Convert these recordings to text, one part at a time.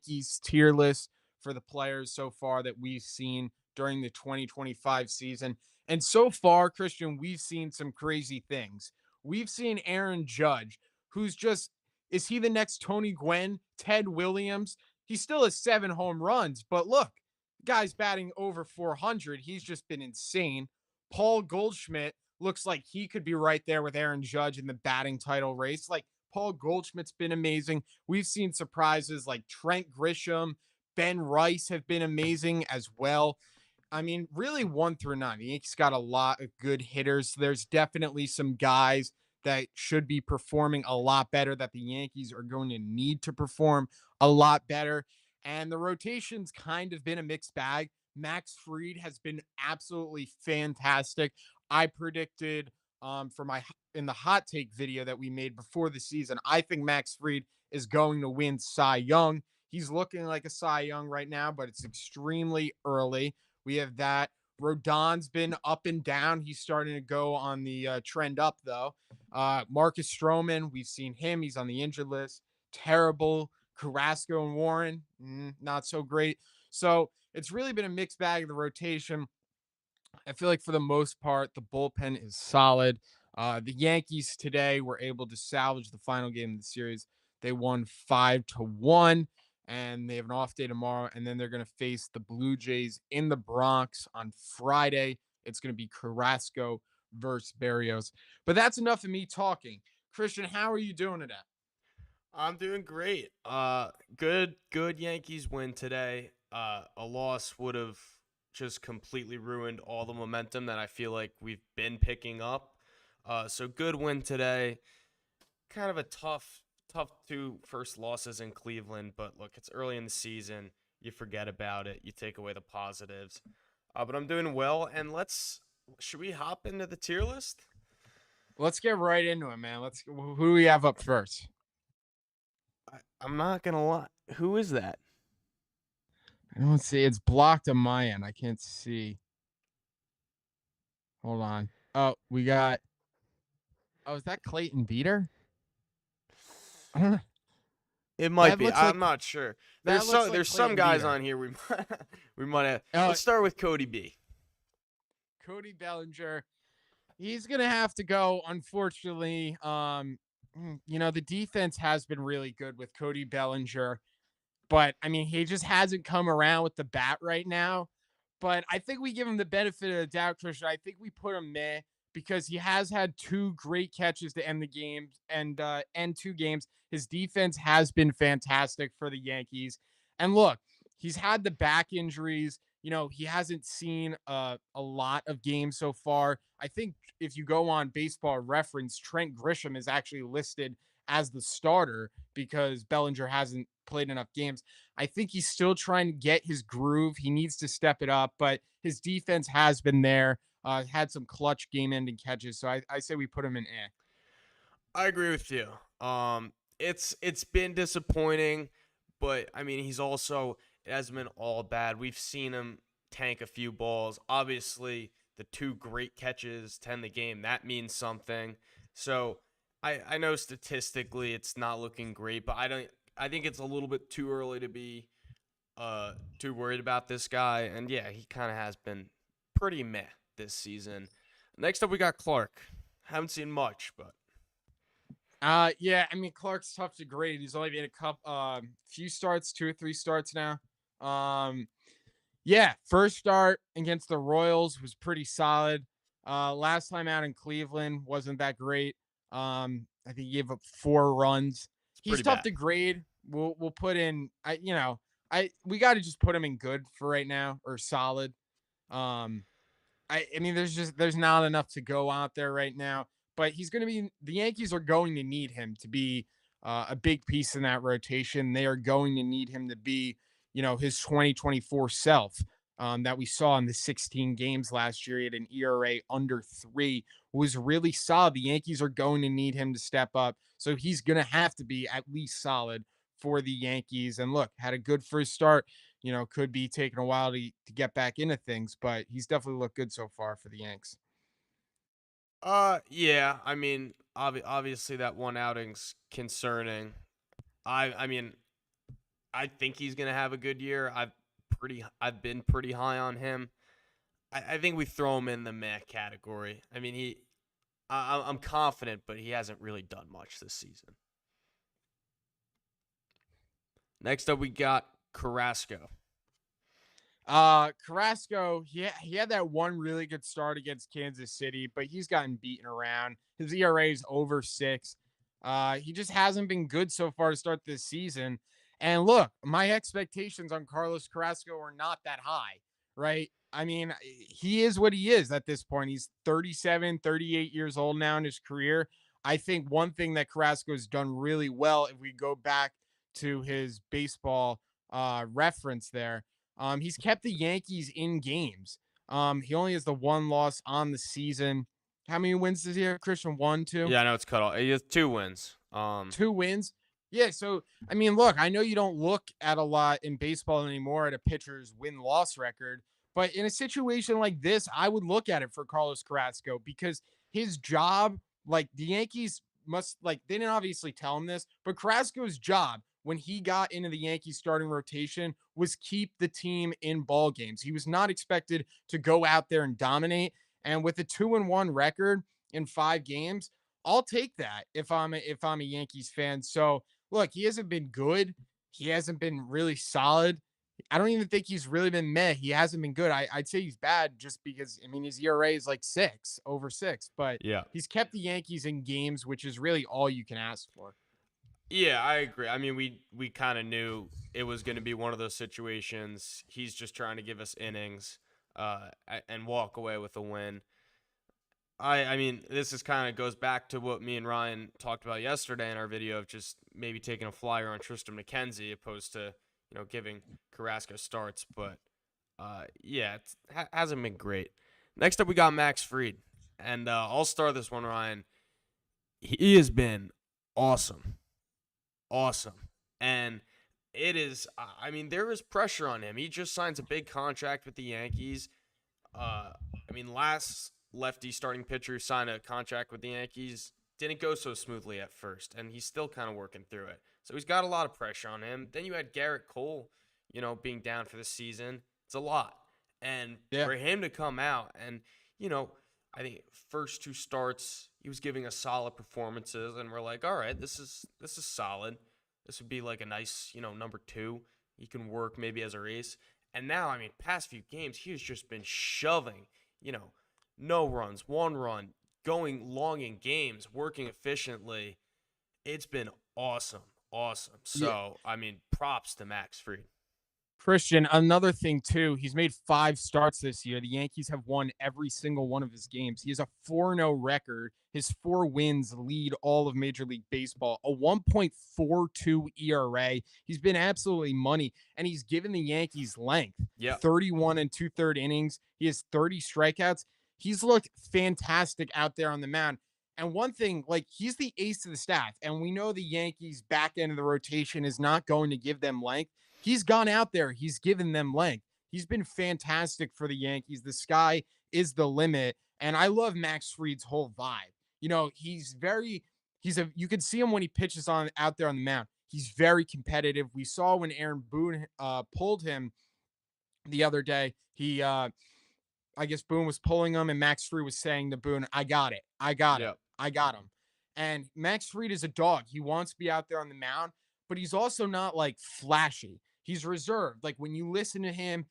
Yankees tier list for the players so far that we've seen during the 2025 season. And so far, Christian, we've seen some crazy things. We've seen Aaron Judge, who's just, is he the next Tony Gwynn, Ted Williams? He still has 7 home runs, but look, guy's batting over 400. He's just been insane. Paul Goldschmidt looks like he could be right there with Aaron Judge in the batting title race. Like, Paul Goldschmidt's been amazing. We've seen surprises like Trent Grisham, Ben Rice have been amazing as well. I mean, really 1 through 9. The Yankees got a lot of good hitters. There's definitely some guys that should be performing a lot better that the Yankees are going to need to perform a lot better. And the rotation's kind of been a mixed bag. Max Fried has been absolutely fantastic. I predicted for my in the hot take video that we made before the season, I think Max Fried is going to win Cy Young. He's looking like a Cy Young right now, but it's extremely early. We have that. Rodon's been up and down. He's starting to go on the trend up, though. Marcus Stroman, we've seen him. He's on the injured list. Terrible. Carrasco and Warren, not so great. So it's really been a mixed bag of the rotation. I feel like for the most part, the bullpen is solid. The Yankees today were able to salvage the final game of the series. They won 5-1, and they have an off day tomorrow. And then they're going to face the Blue Jays in the Bronx on Friday. It's going to be Carrasco versus Barrios. But that's enough of me talking. Christian, how are you doing today? I'm doing great. Good Yankees win today. A loss would have just completely ruined all the momentum that I feel like we've been picking up. So good win today. Kind of a tough two first losses in Cleveland, but look, it's early in the season. You forget about it. You take away the positives. But I'm doing well, and should we hop into the tier list? Let's get right into it, man. Who do we have up first? I'm not gonna lie. Who is that? I don't see. It's blocked on my end. I can't see. Hold on. Oh, we got. Oh, is that Clayton Beater? I don't know. It might That be. looks like I'm not sure. that looks like There's some Clayton guys Beater. on here we might have. Uh, Let's start with Cody B. Cody Bellinger. He's gonna have to go. Unfortunately, the defense has been really good with Cody Bellinger, but I mean, he just hasn't come around with the bat right now. But I think we give him the benefit of the doubt, Christian. I think we put him meh because he has had 2 great catches to end the game and end 2 games. His defense has been fantastic for the Yankees. And look, he's had the back injuries. He hasn't seen a lot of games so far. I think if you go on baseball reference, Trent Grisham is actually listed as the starter because Bellinger hasn't played enough games. I think he's still trying to get his groove. He needs to step it up, but his defense has been there. Had some clutch game-ending catches, so I say we put him in eh. I agree with you. It's been disappointing, but I mean it hasn't been all bad. We've seen him tank a few balls. Obviously, the 2 great catches to end the game that means something. So I know statistically it's not looking great, but I think it's a little bit too early to be too worried about this guy. And yeah, he kind of has been pretty meh this season. Next up, we got Clark. Haven't seen much, but Yeah, I mean Clark's tough to grade. He's only made few starts, 2 or 3 starts now. Um, yeah, first start against the Royals was pretty solid. Last time out in Cleveland wasn't that great. I think he gave up 4 runs. it's He's pretty tough bad. to grade. We'll put in. We got to just put him in good for right now or solid. Um, I mean, there's not enough to go out there right now, but he's going to be. The Yankees are going to need him to be a big piece in that rotation. They are going to need him to be, his 2024 self. That we saw in the 16 games last year at an ERA under 3 was really solid. The Yankees are going to need him to step up. So he's going to have to be at least solid for the Yankees. And look, had a good first start, could be taking a while to get back into things, but he's definitely looked good so far for the Yanks. Yeah. I mean, obviously that one outing's concerning. I mean, I think he's gonna have a good year. I've been pretty high on him. I think we throw him in the meh category. I mean, I'm confident, but he hasn't really done much this season. Next up, we got Carrasco. Carrasco, he had that one really good start against Kansas City, but he's gotten beaten around. His ERA is over 6. He just hasn't been good so far to start this season. And look, my expectations on Carlos Carrasco are not that high, right? I mean, he is what he is at this point. He's 37, 38 years old now in his career. I think one thing that Carrasco has done really well, if we go back to his baseball reference there, he's kept the Yankees in games. He only has the one loss on the season. How many wins does he have, Christian? One, two? Yeah, I know it's cut off. He has 2 wins. 2 wins. Yeah, so I mean, look, I know you don't look at a lot in baseball anymore at a pitcher's win-loss record, but in a situation like this, I would look at it for Carlos Carrasco because his job, like the Yankees must like they didn't obviously tell him this, but Carrasco's job when he got into the Yankees starting rotation was keep the team in ball games. He was not expected to go out there and dominate. And with a 2-1 record in 5 games, I'll take that if I'm a Yankees fan. So look, he hasn't been good. He hasn't been really solid. I don't even think he's really been meh. He hasn't been good. I'd say he's bad just because I mean his ERA is like 6, over 6, but Yeah. he's kept the Yankees in games, which is really all you can ask for. Yeah, I agree. I mean, we kind of knew it was going to be one of those situations. He's just trying to give us innings, and walk away with a win. I mean, this is kind of goes back to what me and Ryan talked about yesterday in our video of just maybe taking a flyer on Tristan McKenzie opposed to giving Carrasco starts. But yeah, it hasn't been great. Next up, we got Max Fried, and I'll start this one, Ryan. He has been awesome, awesome, and it is. I mean, there is pressure on him. He just signs a big contract with the Yankees. I mean, last lefty starting pitcher signed a contract with the Yankees didn't go so smoothly at first, and he's still kind of working through it. So he's got a lot of pressure on him. Then you had Garrett Cole, being down for the season. It's a lot, and Yeah. for him to come out and I think first 2 starts he was giving us solid performances, and we're like, all right, this is solid. This would be like a nice number 2. He can work maybe as a ace. And now, I mean, past few games, he has just been shoving, no runs, 1 run, going long in games, working efficiently. It's been awesome. Awesome. Yeah. So, I mean, props to Max Fried. Christian, another thing too, he's made 5 starts this year. The Yankees have won every single one of his games. He has a 4-0 record. His 4 wins lead all of Major League Baseball. A 1.42 ERA. He's been absolutely money, and he's given the Yankees length. Yeah. 31 and 2/3 innings. He has 30 strikeouts. He's looked fantastic out there on the mound. And one thing, like he's the ace of the staff, and we know the Yankees' back end of the rotation is not going to give them length. He's gone out there, he's given them length. He's been fantastic for the Yankees. The sky is the limit. And I love Max Fried's whole vibe. You can see him when he pitches on out there on the mound. He's very competitive. We saw when Aaron Boone pulled him the other day. I guess Boone was pulling him, and Max Fried was saying to Boone, I got it. I got it. Yeah. I got him. And Max Fried is a dog. He wants to be out there on the mound, but he's also not like flashy. He's reserved. Like when you listen to him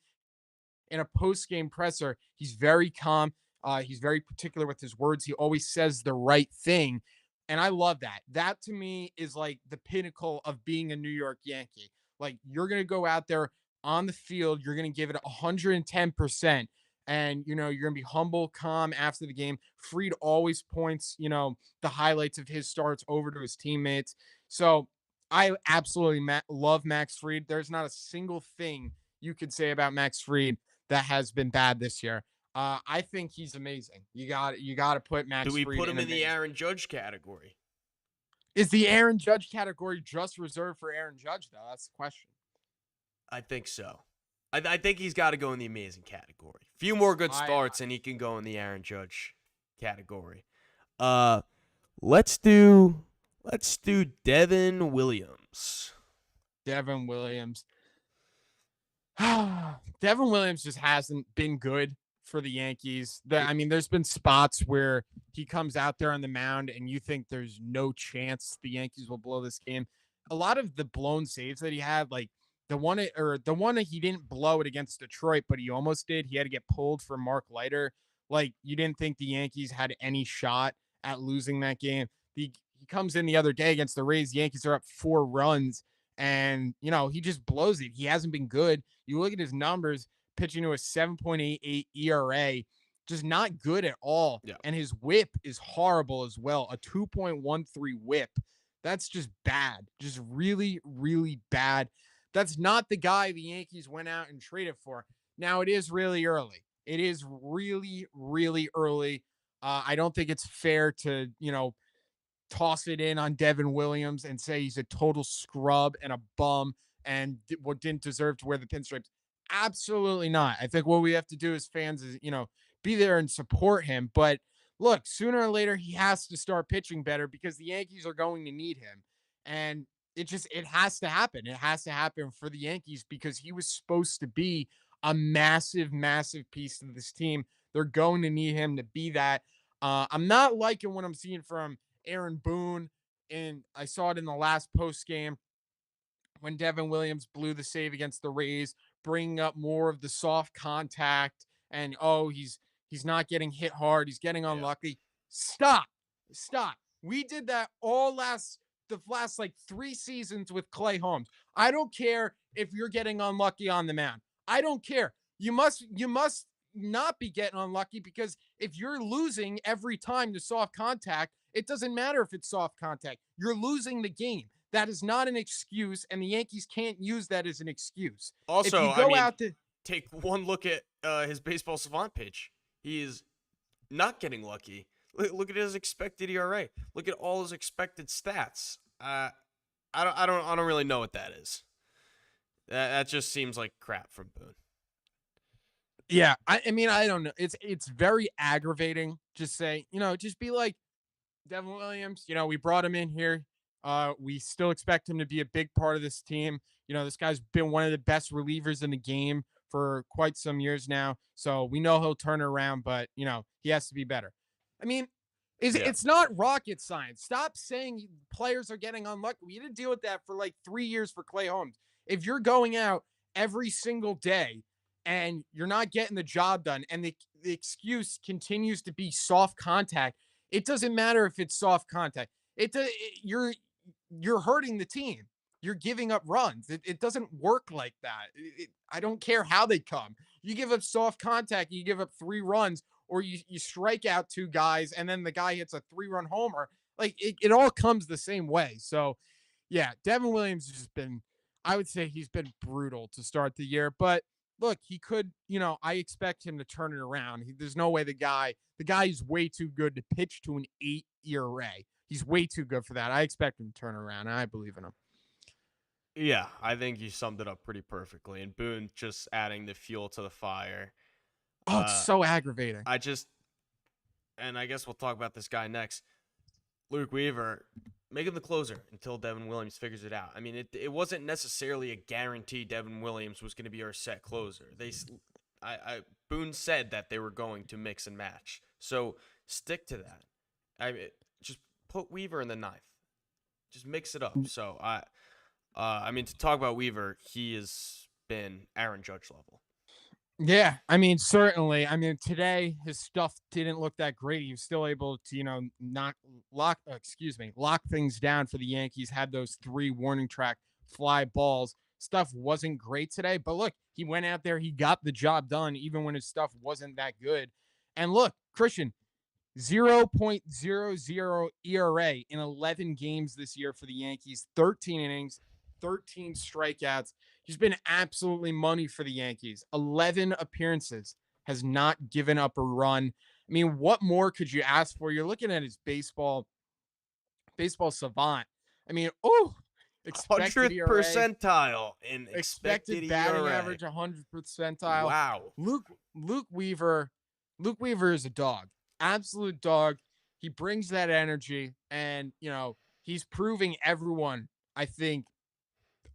in a post-game presser, he's very calm. He's very particular with his words. He always says the right thing. And I love that. That to me is like the pinnacle of being a New York Yankee. Like you're going to go out there on the field, you're going to give it 110%. And, you're going to be humble, calm after the game. Fried always points, the highlights of his starts over to his teammates. So I absolutely love Max Fried. There's not a single thing you could say about Max Fried that has been bad this year. I think he's amazing. You got to put Do Max we Fried put in him in the amazing. Aaron Judge category? Is the Aaron Judge category just reserved for Aaron Judge though? That's the question. I think so. I think he's got to go in the amazing category. Few more good I starts, and he can go in the Aaron Judge category. Let's do Devin Williams. Devin Williams. Devin Williams just hasn't been good for the Yankees. I mean, there's been spots where he comes out there on the mound and you think there's no chance the Yankees will blow this game. A lot of the blown saves that he had, like the one that he didn't blow it against Detroit, but he almost did. He had to get pulled for Mark Leiter. Like you didn't think the Yankees had any shot at losing that game. He comes in the other day against the Rays. Yankees are up 4 runs, and he just blows it. He hasn't been good. You look at his numbers, pitching to a 7.88 ERA, just not good at all. Yeah. And his whip is horrible as well, a 2.13 whip. That's just bad, just really, really bad. That's not the guy the Yankees went out and traded for. Now, it is really early. It is really, really early. I don't think it's fair to, toss it in on Devin Williams and say he's a total scrub and a bum and what didn't deserve to wear the pinstripes. Absolutely not. I think what we have to do as fans is, be there and support him. But look, sooner or later, he has to start pitching better because the Yankees are going to need him. And it has to happen. It has to happen for the Yankees because he was supposed to be a massive, massive piece of this team. They're going to need him to be that. I'm not liking what I'm seeing from Aaron Boone, and I saw it in the last post game when Devin Williams blew the save against the Rays, bringing up more of the soft contact and he's not getting hit hard, he's getting Yeah. unlucky. Stop, stop. We did that all the last like 3 seasons with Clay Holmes. I don't care if you're getting unlucky on the mound. I don't care. You must not be getting unlucky because if you're losing every time to soft contact, it doesn't matter if it's soft contact. You're losing the game. That is not an excuse, and the Yankees can't use that as an excuse. If Also, you I go mean, out to take one look at his baseball savant page. He is not getting lucky. Look at his expected ERA. Look at all his expected stats. I don't really know what that is. That just seems like crap from Boone. yeah, I mean, I don't know. It's very aggravating. Just be like, Devin Williams, we brought him in here. We still expect him to be a big part of this team. This guy's been one of the best relievers in the game for quite some years now. So we know he'll turn it around, but he has to be better. I mean, Yeah. it's not rocket science. Stop saying players are getting unlucky. We had to deal with that for like 3 years for Clay Holmes. If you're going out every single day and you're not getting the job done, and the excuse continues to be soft contact, it doesn't matter if it's soft contact. You're hurting the team. You're giving up runs. It doesn't work like that. I don't care how they come. You give up soft contact, you give up 3 runs, or you strike out 2 guys, and then the guy hits a 3-run homer. Like it all comes the same way. So yeah, Devin Williams has just been, I would say he's been brutal to start the year. But look, he could, I expect him to turn it around. There's no way the guy is way too good to pitch to an 8 ERA. He's way too good for that. I expect him to turn around, and I believe in him. Yeah, I think you summed it up pretty perfectly. And Boone just adding the fuel to the fire. Oh, it's Uh, so aggravating. I just, and I guess we'll talk about this guy next. Luke Weaver, make him the closer until Devin Williams figures it out. I mean, it wasn't necessarily a guarantee Devin Williams was going to be our set closer. Boone said that they were going to mix and match. So stick to that. Just put Weaver in the ninth. Just mix it up. So I mean, to talk about Weaver, he has been Aaron Judge level. Yeah, I mean, certainly. I mean, today his stuff didn't look that great. He was still able to, not lock things down for the Yankees. Had those 3 warning track fly balls. Stuff wasn't great today, but look, he went out there, he got the job done, even when his stuff wasn't that good. And look, Christian, 0.00 ERA in 11 games this year for the Yankees, 13 innings, 13 strikeouts. He's been absolutely money for the Yankees. 11 appearances, has not given up a run. I mean, what more could you ask for? You're looking at his baseball savant. I mean, expected 100th ERA, percentile in expected expected batting ERA. average 100th percentile. Wow. Luke Weaver, Luke Weaver is a dog, absolute dog. He brings that energy, and he's proving everyone, I think,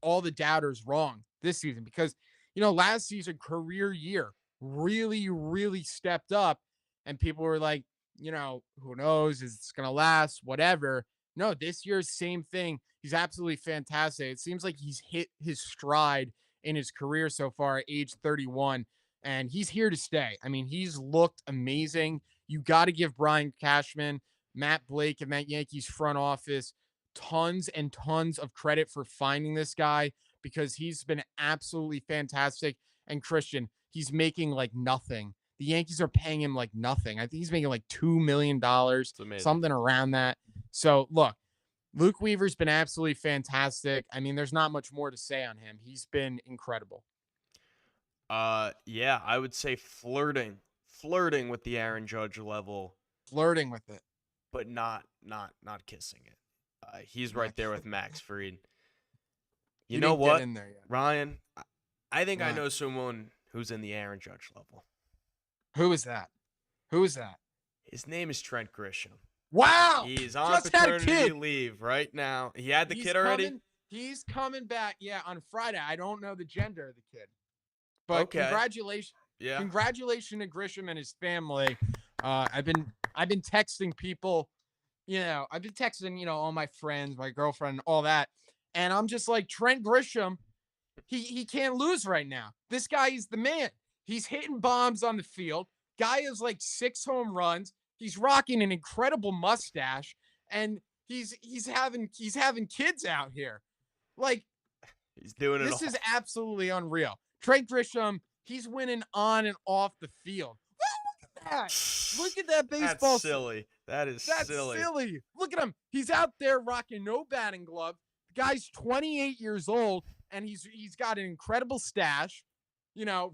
all the doubters wrong this season because, last season, career year, really, really stepped up. And people were like, who knows? Is it's going to last? Whatever. No, this year's same thing. He's absolutely fantastic. It seems like he's hit his stride in his career so far at age 31, and he's here to stay. I mean, he's looked amazing. You got to give Brian Cashman, Matt Blake, and that Yankees front office tons and tons of credit for finding this guy because he's been absolutely fantastic. And Christian, he's making like nothing. The Yankees are paying him like nothing. I think he's making like $2 million, It's amazing. something around that. So look, Luke Weaver's been absolutely fantastic. I mean, there's not much more to say on him. He's been incredible. Yeah, I would say flirting with the Aaron Judge level, Flirting with it. but not kissing it. He's right Not there with Max Fried. You He know didn't get what, in there yet. Ryan? I think I What? know someone who's in the Aaron Judge level. Who is that? Who is that? His name is Trent Grisham. Wow! He's on Just had a paternity kid. leave right now. He had the He's kid already? coming. He's coming back. Yeah, on Friday. I don't know the gender of the kid, but Okay. Yeah. congratulations to Grisham and his family. I've been texting people. I've been texting all my friends, my girlfriend, all that, and I'm just like Trent Grisham. He can't lose right now. This guy is the man. He's hitting bombs on the field. Guy has like 6 home runs. He's rocking an incredible mustache, and he's having kids out here. Like, He's doing it this all. is absolutely unreal. Trent Grisham, he's winning on and off the field. Look at that. Look at that baseball. That's silly. That's silly. Look at him. He's out there rocking no batting glove. The guy's 28 years old, and he's got an incredible stash.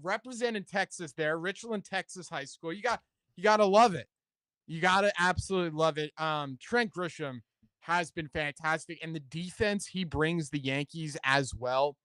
Representing Texas there, Richland, Texas high school. You got to love it. You got to absolutely love it. Trent Grisham has been fantastic, and the defense he brings the Yankees as well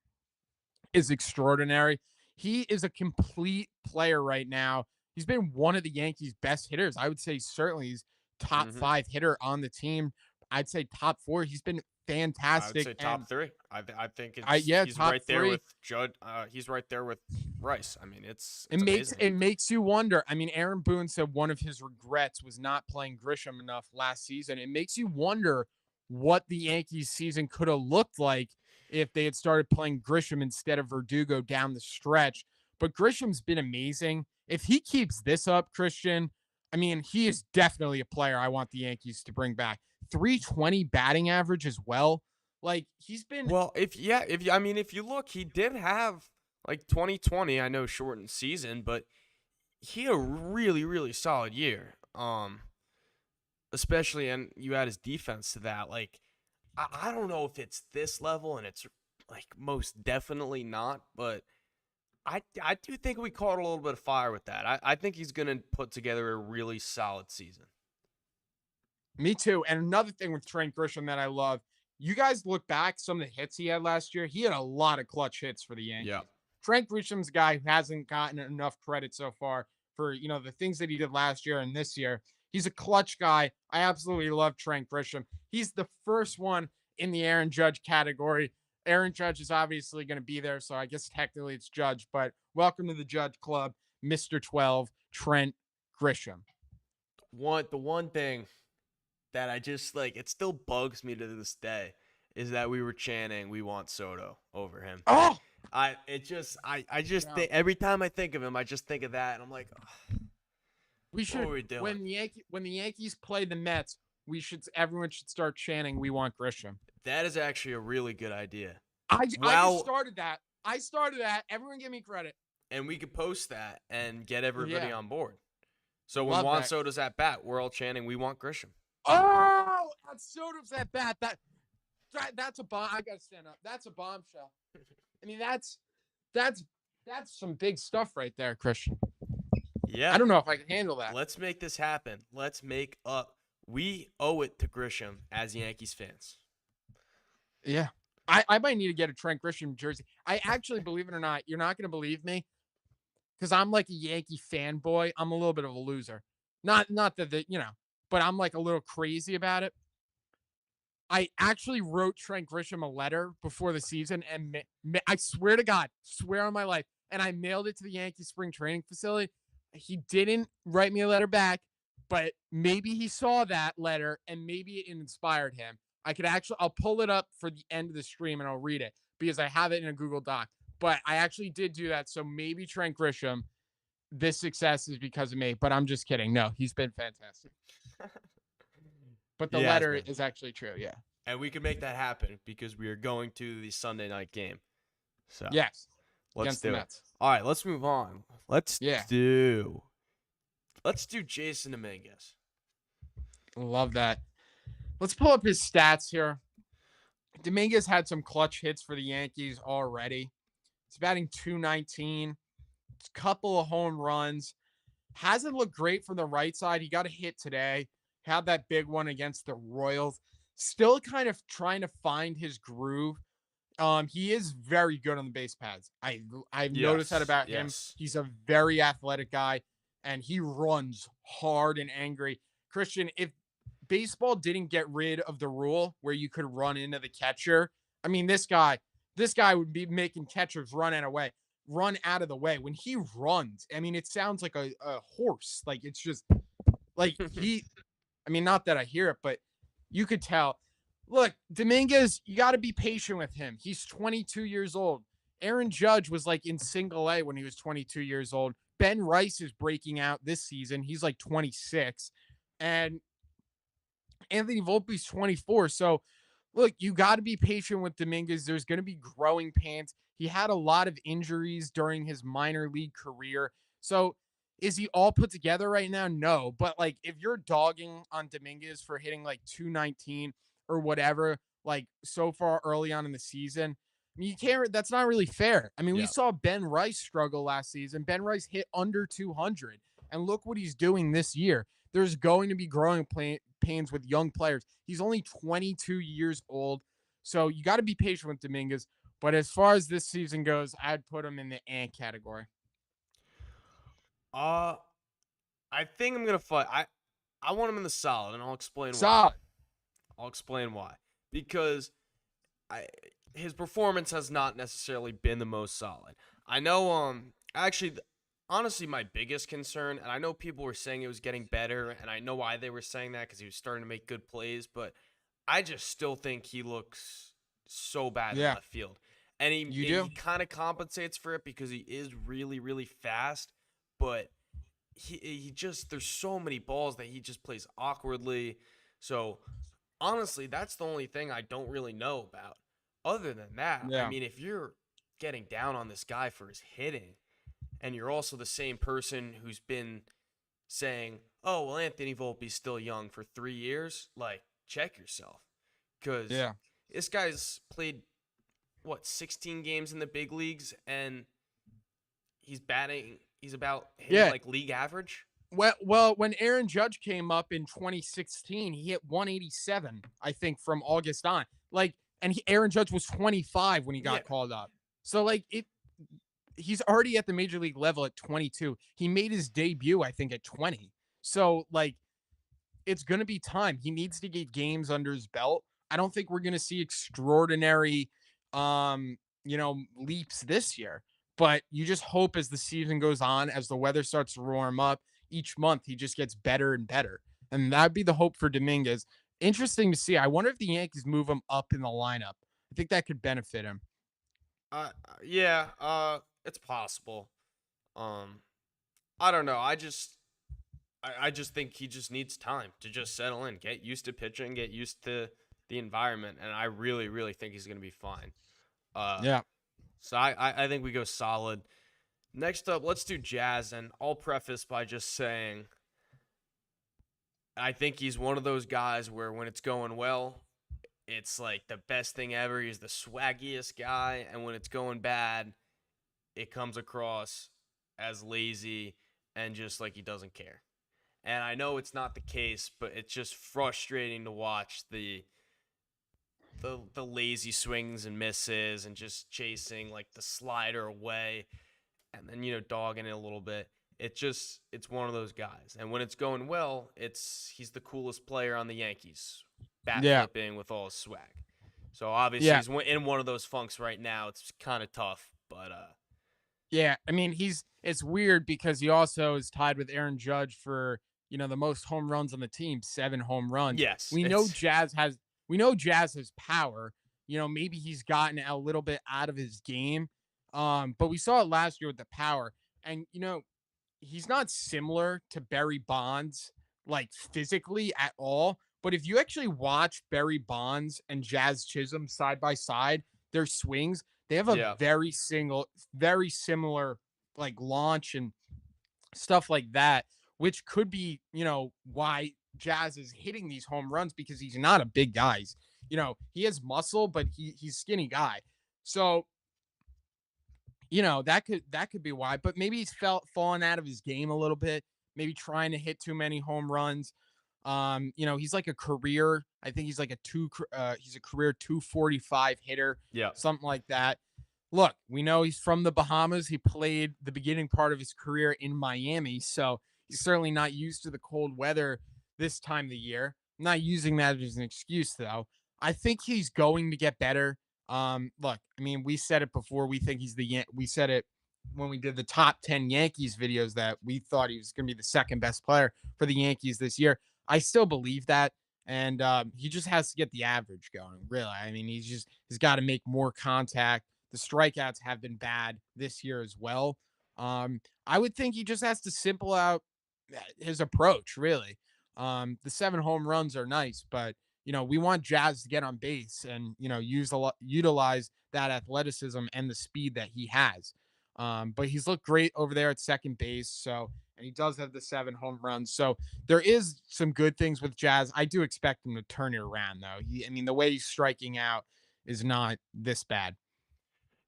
is extraordinary. He is a complete player right now. He's been one of the Yankees' best hitters. I would say certainly he's top Mm-hmm. 5 hitter on the team. I'd say top 4. He's been I would fantastic. say And top 3. I think yeah, he's top right there 3. with Judd. He's right there with Rice. I mean, it's It makes amazing. it makes you wonder. I mean, Aaron Boone said one of his regrets was not playing Grisham enough last season. It makes you wonder what the Yankees season could have looked like if they had started playing Grisham instead of Verdugo down the stretch. But Grisham's been amazing. If he keeps this up, Christian, I mean, he is definitely a player I want the Yankees to bring back. 320 batting average as well. Like, he's been Well, if you look, he did have like 2020. I know shortened season, but he had a really solid year. Especially, and you add his defense to that. Like, I don't know if it's this level, and it's like most definitely not. But I do think we caught a little bit of fire with that. I think he's gonna put together a really solid season. Me too. And another thing with Trent Grisham that I love, you guys look back some of the hits he had last year. He had a lot of clutch hits for the Yankees. Yeah. Trent Grisham's a guy who hasn't gotten enough credit so far for the things that he did last year and this year. He's a clutch guy. I absolutely love Trent Grisham. He's the first one in the Aaron Judge category. Aaron Judge is obviously going to be there, so I guess technically it's Judge, but welcome to the Judge Club, Mr. 12, Trent Grisham. The one thing that I just like, it still bugs me to this day, is that we were chanting "We want Soto" over him. Oh, I just think every time I think of him, I just think of that, and I'm like, we should. What are we doing? When the Yankees play the Mets, everyone should start chanting "We want Grisham." that is actually a really good idea. I just started that. I started that. Everyone give me credit. And we could post that and get everybody Yeah. on board. So when Love Juan that. Soto's at bat, we're all chanting "We want Grisham." Oh, that's Soto's at bat. That's a bomb. I gotta stand up. That's a bombshell. I mean, that's some big stuff right there, Christian. Yeah. I don't know if I can handle that. Let's make this happen. Let's make up. We owe it to Grisham as Yankees fans. Yeah. I might need to get a Trent Grisham jersey. I actually, believe it or not, you're not going to believe me because I'm like a Yankee fanboy. I'm a little bit of a loser. Not that, but I'm like a little crazy about it. I actually wrote Trent Grisham a letter before the season, and I swear to God, swear on my life, and I mailed it to the Yankee spring training facility. He didn't write me a letter back, but maybe he saw that letter and maybe it inspired him. I'll pull it up for the end of the stream and I'll read it because I have it in a Google Doc. But I actually did do that. So maybe Trent Grisham, this success is because of me, but I'm just kidding. No, he's been fantastic. But the He has letter been. is actually true. Yeah. And we can make that happen because we are going to the Sunday night game. So Yes. let's Against the do it. Mets. All right, let's move on. Yeah. Let's do Jason Dominguez. Love that. Let's pull up his stats here. Dominguez had some clutch hits for the Yankees already. He's batting 219, a couple of home runs. Hasn't looked great from the right side. He got a hit today. Had that big one against the Royals. Still kind of trying to find his groove. He is very good on the base paths. I've noticed that Yes, about him. yes. He's a very athletic guy, and he runs hard and angry. Christian, if baseball didn't get rid of the rule where you could run into the catcher, I mean, this guy would be making catchers run out of the way. When he runs, I mean, it sounds like a horse. Like it's just like I mean, not that I hear it, but you could tell. Look, Dominguez, you got to be patient with him. He's 22 years old. Aaron Judge was like in single A when he was 22 years old. Ben Rice is breaking out this season. He's like 26. And Anthony Volpe's 24. So, look, you got to be patient with Dominguez. There's going to be growing pains. He had a lot of injuries during his minor league career. So, is he all put together right now? No. But, like, if you're dogging on Dominguez for hitting like 219 or whatever, like so far early on in the season, I mean, you can't, that's not really fair. I mean, we Yeah. saw Ben Rice struggle last season. Ben Rice hit under 200. And look what he's doing this year. There's going to be growing pains with young players. He's only 22 years old. So you got to be patient with Dominguez. But as far as this season goes, I'd put him in the ant category. Uh, I think I'm gonna fight. I want him in the solid, and I'll explain why. Solid. I'll explain why. Because I his performance has not necessarily been the most solid. I know. Actually, honestly, my biggest concern, and I know people were saying it was getting better, and I know why they were saying that because he was starting to make good plays, but I just still think he looks so bad in Yeah. left field. And You he do? kind of compensates for it because he is really, really fast, but he just there's so many balls that he just plays awkwardly. So honestly, that's the only thing I don't really know about. Other than that, I Yeah. mean, if you're getting down on this guy for his hitting, and you're also the same person who's been saying, "Oh, well, Anthony Volpe's still young for 3 years," like check yourself, because Yeah. this guy's played what 16 games in the big leagues, and he's about hitting Yeah. like league average. Well, when Aaron Judge came up in 2016, he hit 187, I think, from August on. Like, and Aaron Judge was 25 when he Yeah, got called up. So, like, he's already at the major league level at 22. He made his debut, I think, at 20. So, like, it's going to be time. He needs to get games under his belt. I don't think we're going to see extraordinary, leaps this year. But you just hope as the season goes on, as the weather starts to warm up, each month he just gets better and better. And that'd be the hope for Dominguez. Interesting to see. I wonder if the Yankees move him up in the lineup. I think that could benefit him. yeah, it's possible. Um, I don't know. I just think he just needs time to just settle in, get used to pitching, get used to the environment, and I really, really think he's gonna be fine. Uh, Yeah. so I think we go solid. Next up, let's do Jazz, and I'll preface by just saying I think he's one of those guys where when it's going well, it's like the best thing ever. He's the swaggiest guy, and when it's going bad, it comes across as lazy and just like he doesn't care. And I know it's not the case, but it's just frustrating to watch the lazy swings and misses and just chasing like the slider away and then dogging it a little bit. It's one of those guys. And when it's going well, he's the coolest player on the Yankees. bat Yeah. flipping with all his swag. So obviously Yeah. he's in one of those funks right now. It's kind of tough, but Yeah. I mean, it's weird because he also is tied with Aaron Judge for, the most home runs on the team, 7 home runs. yes, We know it's Jazz has power. Maybe he's gotten a little bit out of his game. But we saw it last year with the power. And he's not similar to Barry Bonds, like physically at all. But if you actually watch Barry Bonds and Jazz Chisholm side by side, their swings, they have a yeah. very similar like launch and stuff like that, which could be, why Jazz is hitting these home runs because he's not a big guy. He has muscle, but he's skinny guy. So that could be why. But maybe he's felt falling out of his game a little bit. Maybe trying to hit too many home runs. He's like a career. I think he's like he's a career 245 hitter, Yeah. something like that. Look, we know he's from the Bahamas. He played the beginning part of his career in Miami, so he's certainly not used to the cold weather this time of the year. I'm not using that as an excuse though. I think he's going to get better. Look, I mean, we said it before. We said it when we did the top 10 Yankees videos that we thought he was going to be the second best player for the Yankees this year. I still believe that. And he just has to get the average going, really. I mean, he's got to make more contact. The strikeouts have been bad this year as well. I would think he just has to simple out his approach, really. The 7 home runs are nice, but we want Jazz to get on base and utilize that athleticism and the speed that he has. But he's looked great over there at second base, and he does have the 7 home runs. So there is some good things with Jazz. I do expect him to turn it around, though. The way he's striking out is not this bad.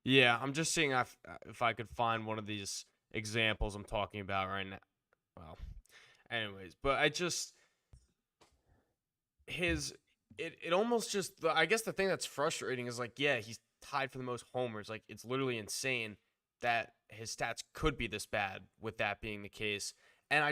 Yeah, I'm just seeing if I could find one of these examples I'm talking about right now. Well, anyways, but I just his it almost just I guess the thing that's frustrating is like, yeah, he's tied for the most homers. Like, it's literally insane that his stats could be this bad with that being the case. And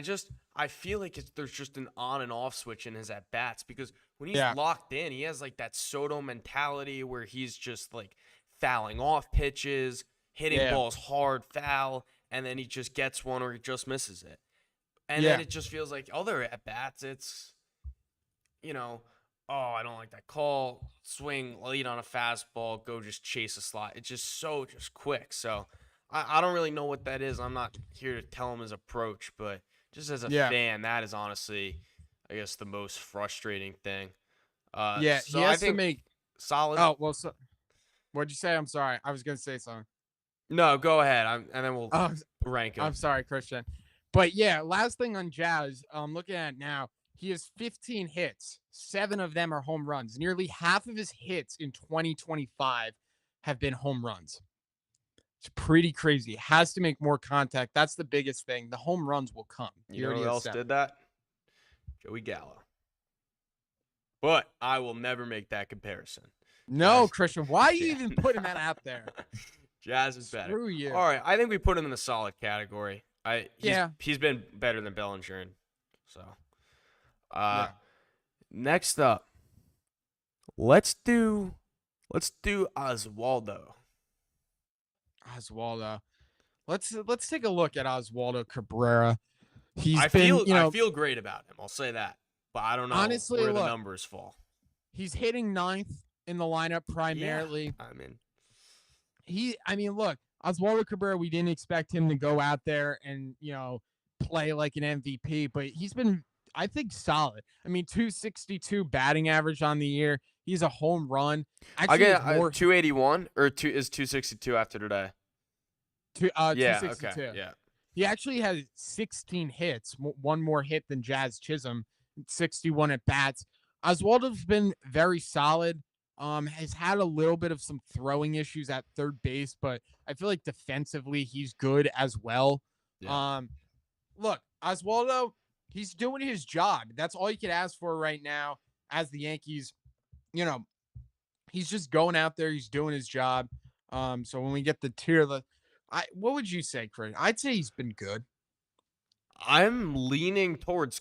I feel like there's just an on and off switch in his at bats, because when he's Yeah, locked in, he has like that Soto mentality where he's just like fouling off pitches, hitting yeah, balls hard foul, and then he just gets one or he just misses it. And then yeah, it just feels like other at bats, it's, you know, oh, I don't like that call. Swing, lead on a fastball, go just chase a slot. It's just just quick. So I don't really know what that is. I'm not here to tell him his approach, but just as a yeah, fan, that is honestly, I guess, the most frustrating thing. yeah. He So I has to think make. solid. Oh well, what'd you say? I'm sorry. I was gonna say something. No, go ahead. And then we'll Oh, rank him. I'm sorry, Christian. But yeah, last thing on Jazz, looking at it now, he has 15 hits. 7 of them are home runs. Nearly half of his hits in 2025 have been home runs. It's pretty crazy. Has to make more contact. That's the biggest thing. The home runs will come. You He know already who has else 7. did that? Joey Gallo. But I will never make that comparison. No, Jazz, Christian, why are you Jazz, even putting that out there? Jazz is better. Screw you. All right, I think we put him in the solid category. Yeah, He's been better than Bellinger. So, uh, yeah. next up, let's do Oswaldo. Oswaldo. Let's take a look at Oswaldo Cabrera. He's I been, feel great about him. I'll say that, but I don't know honestly, where the look, numbers fall. he's hitting ninth in the lineup Yeah, primarily. I mean, Look, Oswaldo Cabrera, we didn't expect him to go out there and, play like an MVP, but he's been, I think, solid. I mean, 262 batting average on the year. He's a home run. I Actually, get it's more 281 or 262 after today. Yeah. Okay. 262. Yeah. He actually has 16 hits, one more hit than Jazz Chisholm, 61 at bats. Oswaldo's been very solid. Has had a little bit of some throwing issues at third base, but I feel like defensively he's good as well. Yeah. Look, Oswaldo, he's doing his job. That's all you can ask for right now as the Yankees. You know, he's just going out there. He's doing his job. So when we get the tier list, what would you say, Chris? I'd say he's been good. I'm leaning towards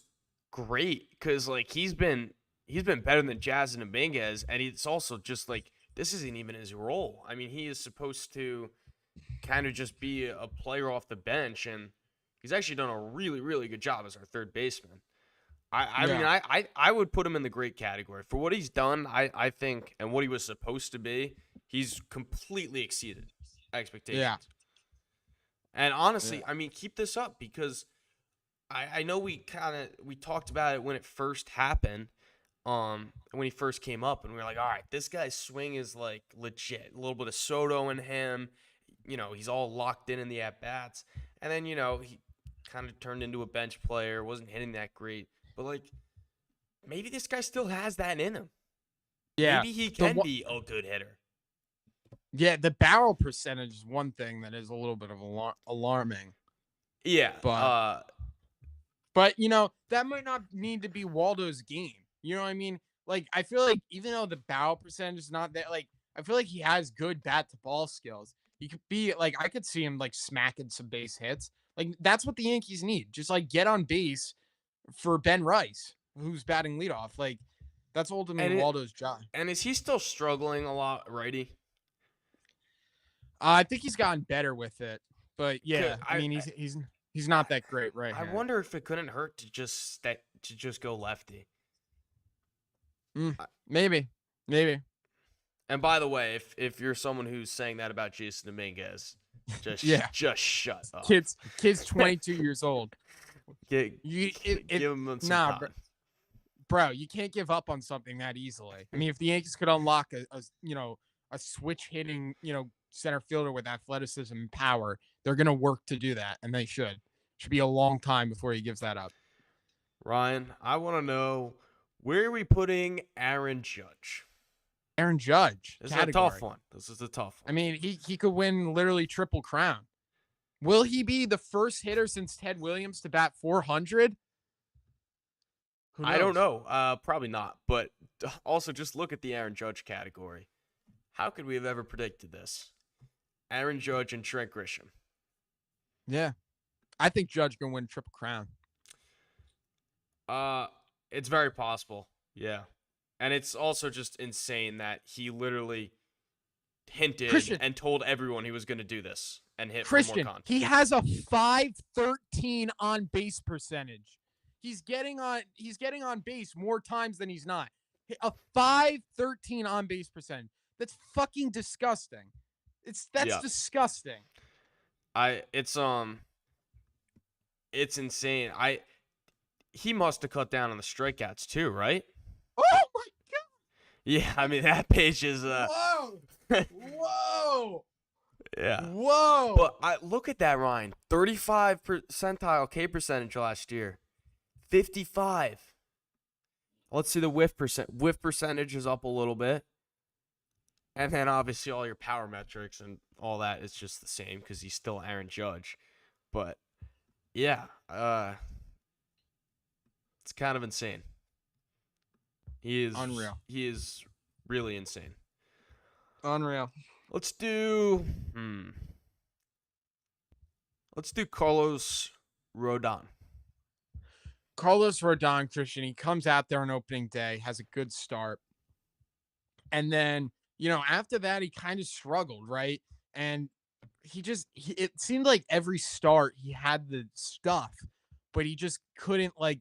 great because like he's been he's been better than Jazz and Dominguez, and it's also just like this isn't even his role. I mean, he is supposed to kind of just be a player off the bench, and he's actually done a really, really good job as our third baseman. I mean, Yeah. I would put him in the great category for what he's done. I think, and what he was supposed to be, he's completely exceeded Yeah. expectations. And honestly, Yeah. I mean, keep this up because I know we talked about it when it first happened, when he first came up, and we were like, all right, this guy's swing is like legit. A little bit of Soto in him, he's all locked in the at bats, and then he kind of turned into a bench player, wasn't hitting that great, but like maybe this guy still has that in him. Yeah. Maybe he The can be a good hitter. Yeah, the barrel percentage is one thing that is a little bit of alarming. Yeah, But that might not need to be Waldo's game. You know what I mean? Like I feel like even though the barrel percentage is not that, like I feel like he has good bat to ball skills. He could be like I could see him like smacking some base hits. Like that's what the Yankees need. Just like get on base for Ben Rice, who's batting leadoff. Like that's ultimately and it Waldo's job. and is he still struggling a lot, righty? I think he's gotten better with it, but yeah, I I mean he's I not that great right I hand. wonder if it couldn't hurt to just go lefty. Mm, I- maybe, maybe. And by the way, if you're someone who's saying that about Jason Dominguez, Yeah, just shut up. kids 22 years old. Give, You give him some nah, time. bro, you can't give up on something that easily. I mean, if the Yankees could unlock a switch hitting center fielder with athleticism and power, they're gonna work to do that, and they should. Should be a long time before he gives that up. Ryan, I want to know, where are we putting Aaron Judge? Aaron Judge This is a tough category. one. This is a tough I one. mean, he could win literally triple crown. Will he be the first hitter since Ted Williams to bat 400? Who I don't knows? know. Probably not. But also, just look at the Aaron Judge category. How could we have ever predicted this? Aaron Judge and Trent Grisham. Yeah, I think Judge gonna win triple crown. Uh, it's very possible. Yeah. And it's also just insane that he literally hinted Christian, and told everyone he was going to do this and hit for more Christian, content. he has a 513 on base percentage. He's getting on base more times than he's not. A 513 on base percentage. That's fucking disgusting. That's Yeah. disgusting. It's insane. He must have cut down on the strikeouts too, right? Oh my Yeah, I mean that page is Whoa! Whoa! yeah. Whoa! But I look at that, Ryan. 35 percentile K percentage last year. 55. Let's see the whiff percent. Whiff percentage is up a little bit. And then obviously all your power metrics and all that is just the same because he's still Aaron Judge. But yeah, it's kind of insane. He is Unreal. He is really insane. Unreal. Let's do Carlos Rodon. Carlos Rodon, Christian, he comes out there on opening day, has a good start. And then, after that, he kind of struggled, right? And it seemed like every start he had the stuff, but he just couldn't, like,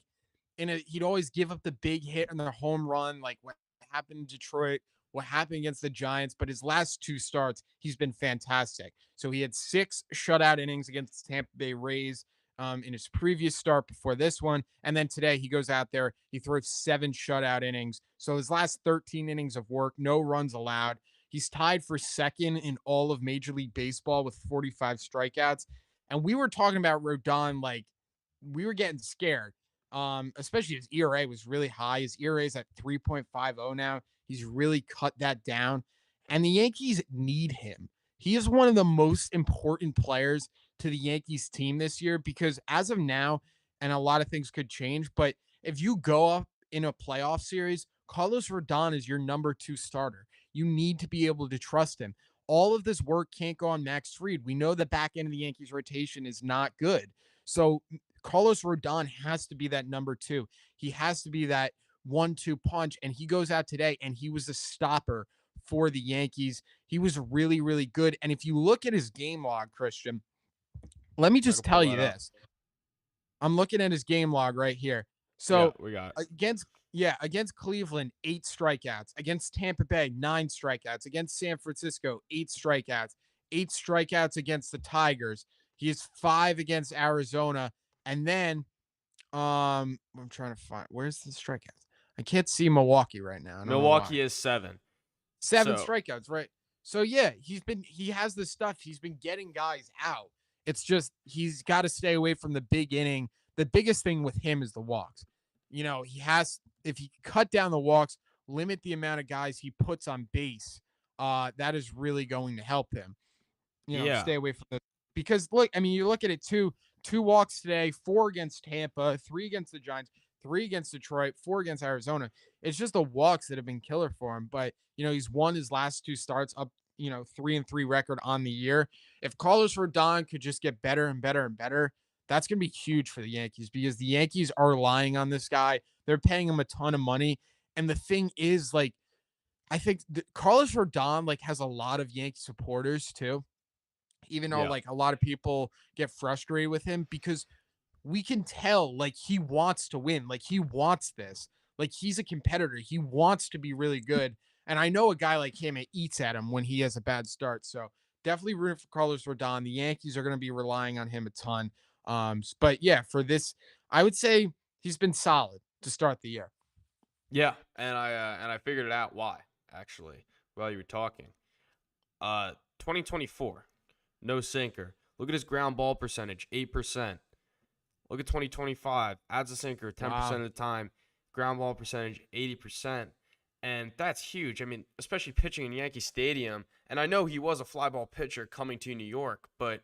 he'd always give up the big hit and the home run, like what happened in Detroit, what happened against the Giants. But his last two starts, he's been fantastic. So he had 6 shutout innings against the Tampa Bay Rays in his previous start before this one. And then today he goes out there, he throws 7 shutout innings. So his last 13 innings of work, no runs allowed. He's tied for second in all of Major League Baseball with 45 strikeouts. And we were talking about Rodon, like we were getting scared. Especially his ERA was really high. His ERA is at 3.50 now. He's really cut that down. And the Yankees need him. He is one of the most important players to the Yankees team this year because as of now, and a lot of things could change, but if you go up in a playoff series, Carlos Rodon is your number 2 starter. You need to be able to trust him. All of this work can't go on Max Fried. We know the back end of the Yankees rotation is not good. So Carlos Rodon has to be that number 2. He has to be that 1-2 punch. And he goes out today and he was a stopper for the Yankees. He was really, really good. And if you look at his game log, Christian, let me I just can tell pull you that up. this. I'm looking at his game log right here. Yeah, So we got it. against Cleveland, 8 strikeouts. Against Tampa Bay, 9 strikeouts. Against San Francisco, 8 strikeouts. 8 strikeouts against the Tigers. He has 5 against Arizona. And then I'm trying to find where's the strikeouts. I can't see Milwaukee right now. I don't know why. Milwaukee is 7. Seven So, strikeouts, right? So yeah, he has the stuff. He's been getting guys out. It's just he's got to stay away from the big inning. The biggest thing with him is the walks. He has if he cut down the walks, limit the amount of guys he puts on base, that is really going to help him. yeah. Stay away from the because look, I mean, you look at it two walks today, 4 against Tampa, 3 against the Giants, 3 against Detroit, 4 against Arizona. It's just the walks that have been killer for him. But he's won his last 2 starts up, 3-3 record on the year. If Carlos Rodon could just get better and better and better, that's gonna be huge for the Yankees because the Yankees are relying on this guy. They're paying him a ton of money. And the thing is, like, I think Carlos Rodon like has a lot of Yankee supporters too, even though Yeah. like a lot of people get frustrated with him because we can tell like he wants to win, like he wants this, like he's a competitor, he wants to be really good. And I know a guy like him, it eats at him when he has a bad start. So definitely rooting for Carlos Rodon. The Yankees are going to be relying on him a ton. But yeah, for this, I would say he's been solid to start the year. Yeah, and I figured it out why, actually, while you were talking. 2024, no sinker. Look at his ground ball percentage, 8%. Look at 2025, adds a sinker 10% Wow. of the time, ground ball percentage 80%. And that's huge. I mean, especially pitching in Yankee Stadium. And I know he was a fly ball pitcher coming to New York, but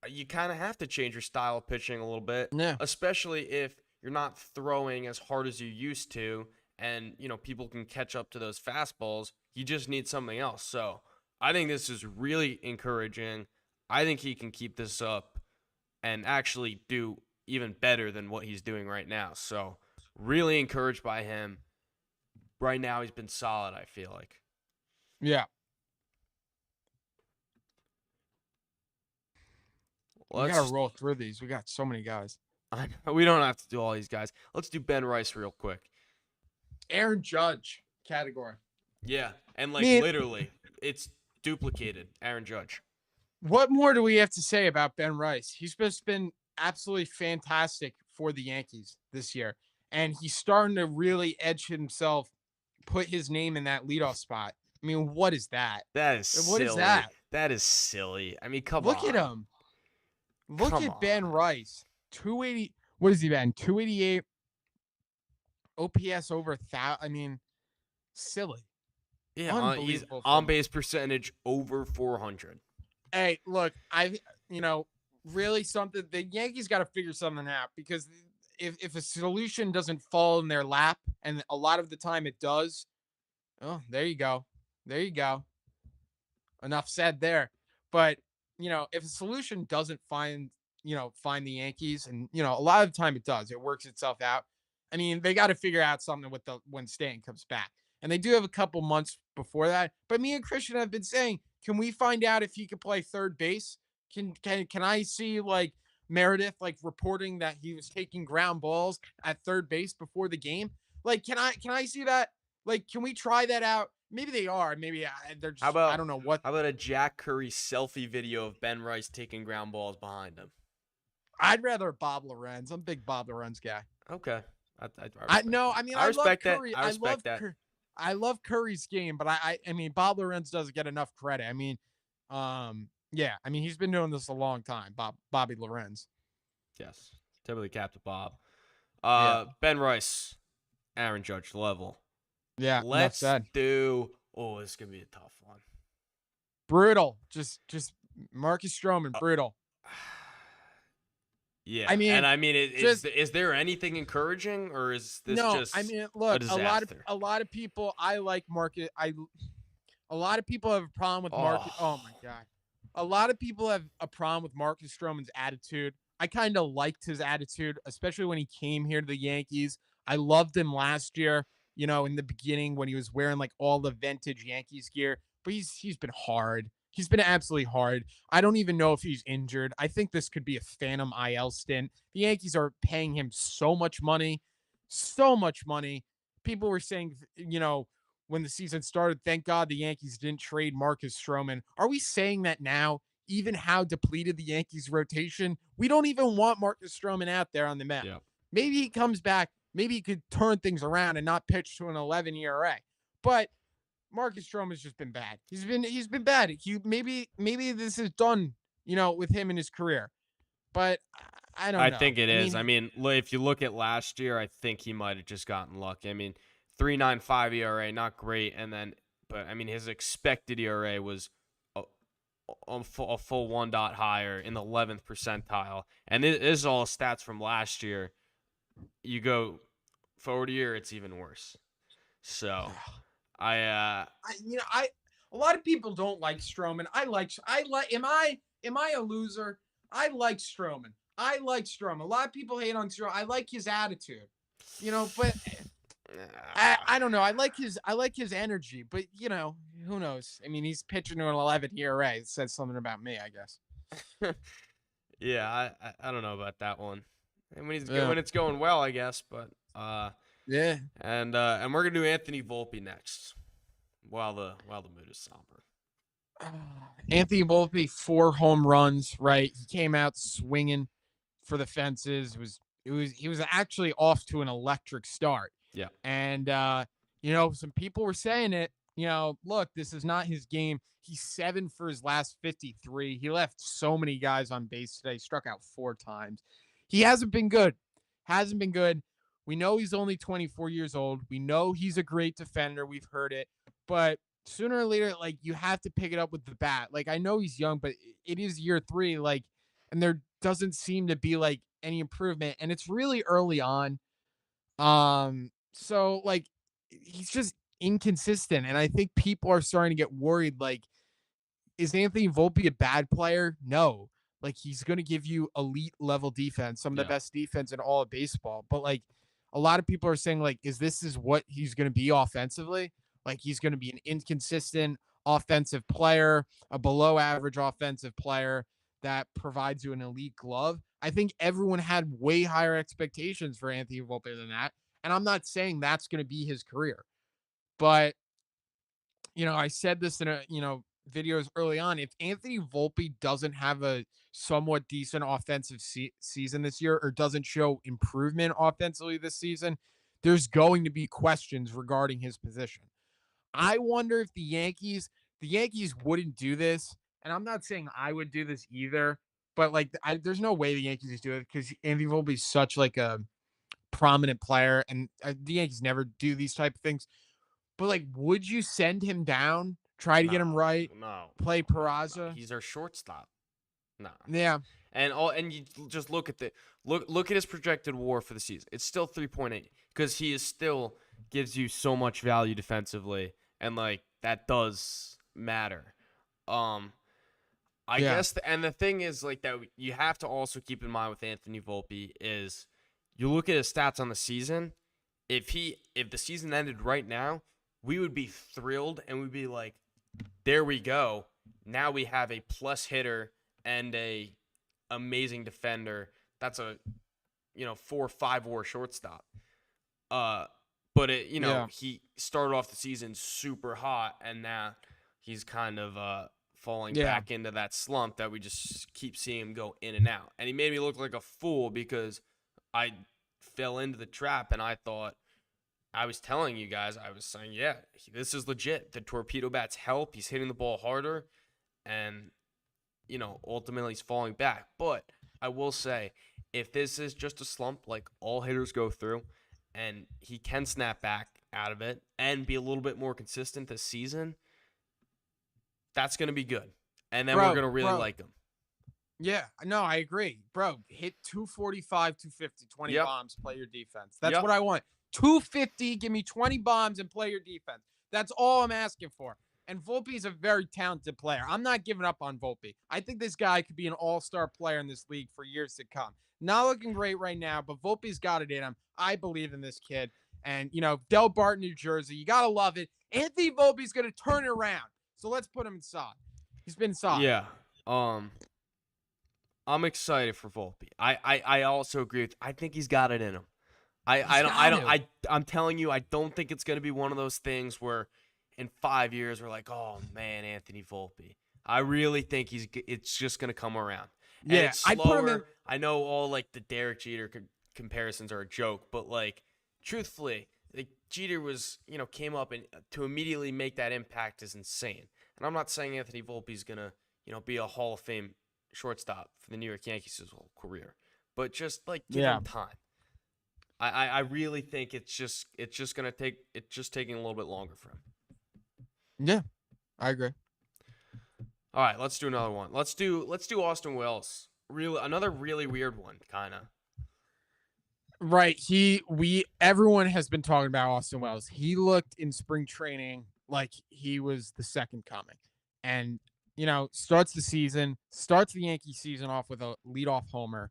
you kind of have to change your style of pitching a little bit, Yeah. especially if you're not throwing as hard as you used to and, people can catch up to those fastballs. You just need something else. So, I think this is really encouraging. I think he can keep this up and actually do even better than what he's doing right now. So, really encouraged by him. Right now, he's been solid, I feel like. Yeah. We got to Let's. roll through these. We got so many guys. We don't have to do all these guys. Let's do Ben Rice real quick. Aaron Judge category. Yeah, and I like mean, literally, it's duplicated. Aaron Judge. what more do we have to say about Ben Rice? He's just been absolutely fantastic for the Yankees this year. And he's starting to really edge himself, put his name in that leadoff spot. I mean, what is that? That is What is silly. that? That is silly. I mean, come Look at on. him. Look Come at Ben on. Rice. 280. What is he been? 288 OPS over 1,000. I mean, silly. Yeah, he's Unbelievable on from him. base percentage over 400. Hey, look, you know, really something the Yankees got to figure something out because if a solution doesn't fall in their lap, and a lot of the time it does, oh, there you go. There you go. Enough said there. But, if a solution doesn't find the Yankees, and a lot of the time it does, it works itself out. I mean, they got to figure out something with the when Stanton comes back. And they do have a couple months before that. But me and Christian have been saying, can we find out if he can play third base? Can I see like Meredith like reporting that he was taking ground balls at third base before the game? Like, can I see that? Like, can we try that out? Maybe they are. Maybe they're How just. I about don't know what. how about a Jack Curry selfie video of Ben Rice taking ground balls behind him? I'd rather Bob Lorenz. I'm a big Bob Lorenz guy. Okay, I I respect no. that. I mean, I I love respect that. Curry. I respect that. I love Curry's game, but I mean, Bob Lorenz doesn't get enough credit. I mean, yeah. I mean, he's been doing this a long time. Bobby Lorenz. Yes, typically cap to Bob. Yeah. Ben Rice, Aaron Judge level. Yeah. Enough Let's said. do. Oh, this is gonna be a tough one. Brutal. Just Marcus Stroman. Uh, Brutal. yeah, I and mean, I mean, just is there anything encouraging, or is this no. I just mean, a look. disaster? A lot of people. I like Marcus. A lot of people have a problem with Oh, Marcus. Oh my god. A lot of people have a problem with Marcus Stroman's attitude. I kind of liked his attitude, especially when he came here to the Yankees. I loved him last year, in the beginning when he was wearing like all the vintage Yankees gear, but he's been hard. He's been absolutely hard. I don't even know if he's injured. I think this could be a phantom IL stint. The Yankees are paying him so much money, so much money. People were saying, when the season started, thank God the Yankees didn't trade Marcus Stroman. Are we saying that now? Even how depleted the Yankees rotation, we don't even want Marcus Stroman out there on the mound. Yeah. Maybe he comes back. Maybe he could turn things around and not pitch to an 11 ERA. But Marcus Stroman's just been bad. He's been bad. Maybe this is done, with him in his career. But I don't I know. think it I is. I mean, mean, if you look at last year, I think he might have just gotten lucky. I mean, 3.95 ERA, not great, but I mean, his expected ERA was a full 1 dot higher in the 11th percentile, and this is all stats from last year. You go forward a year, it's even worse. So I a lot of people don't like Stroman. I like am I a loser? I like Stroman. I like Stroman. A lot of people hate on Stroman. I like his attitude. But I don't know. I like his energy, but who knows? I mean, he's pitching to an 11 ERA. It says something about me, I guess. yeah, I don't know about that one. And Yeah. when it's going well, I guess, but Yeah. and we're gonna do Anthony Volpe next, while the mood is somber. Anthony Volpe, 4 home runs. Right, he came out swinging for the fences. He was actually off to an electric start, Yeah, and some people were saying it. Look, this is not his game. He's 7 for his last 53. He left so many guys on base today. Struck out 4 times. He hasn't been good. Hasn't been good. We know he's only 24 years old. We know he's a great defender. We've heard it, but sooner or later, like, you have to pick it up with the bat. Like, I know he's young, but it is year 3. Like, and there doesn't seem to be like any improvement, and it's really early on. So like, he's just inconsistent, and I think people are starting to get worried. Like, is Anthony Volpe a bad player? No. Like, he's going to give you elite level defense, some of the yeah, best defense in all of baseball. But like, a lot of people are saying, like, is what he's going to be offensively? Like, he's going to be an inconsistent offensive player, a below average offensive player that provides you an elite glove. I think everyone had way higher expectations for Anthony Volpe than that. And I'm not saying that's going to be his career, but I said this in videos early on. If Anthony Volpe doesn't have a somewhat decent offensive season this year, or doesn't show improvement offensively this season, there's going to be questions regarding his position. I wonder if the Yankees wouldn't do this, and I'm not saying I would do this either. But like, there's no way the Yankees do it because Anthony Volpe is such like a prominent player, and the Yankees never do these type of things. But like, would you send him down, try to no, get him right, no, play no. Peraza? He's our shortstop. No, Yeah, and you just look at his projected WAR for the season. It's still 3.8 because he is still gives you so much value defensively, and like that does matter. Um, I yeah, guess, and the thing is like that you have to also keep in mind with Anthony Volpe is you look at his stats on the season. If the season ended right now, we would be thrilled and we'd be like, there we go. Now we have a plus hitter and a amazing defender. That's a 4 or 5 WAR shortstop. Uh, but yeah, he started off the season super hot, and now he's kind of falling yeah, back into that slump that we just keep seeing him go in and out. And he made me look like a fool because I fell into the trap, and I thought I was telling you guys, I was saying, yeah, this is legit. The torpedo bats help. He's hitting the ball harder, and ultimately he's falling back. But I will say, if this is just a slump like all hitters go through, and he can snap back out of it and be a little bit more consistent this season, that's going to be good. And then we're bro, going to really bro. like him. Yeah, no, I agree, bro. Hit 245, 250, 20 Yep. bombs, play your defense. That's Yep. what I want. 250, give me 20 bombs and play your defense. That's all I'm asking for. And Volpe is a very talented player. I'm not giving up on Volpe. I think this guy could be an all-star player in this league for years to come. Not looking great right now, but Volpe's got it in him. I believe in this kid. And, Del Bart, New Jersey, you got to love it. Anthony Volpe's going to turn it around. So let's put him inside. He's been inside. Yeah. I'm excited for Volpe. I also agree with. I think he's got it in him. He's got to. I'm telling you, I don't think it's gonna be one of those things where in 5 years we're like, oh man, Anthony Volpe. I really think it's just gonna come around. And Yeah, it's I put him in. slower. I know all like the Derek Jeter comparisons are a joke, but like truthfully, like Jeter was, came up and to immediately make that impact is insane. And I'm not saying Anthony Volpe's gonna, be a Hall of Fame shortstop for the New York Yankees his whole career, but just like give him time. I really think it's just taking a little bit longer for him. Yeah, I agree. All right, let's do another one. Let's do Austin Wells. Another really weird one, kind of. Right. Everyone has been talking about Austin Wells. He looked in spring training like he was the second coming. And, starts the Yankee season off with a leadoff homer.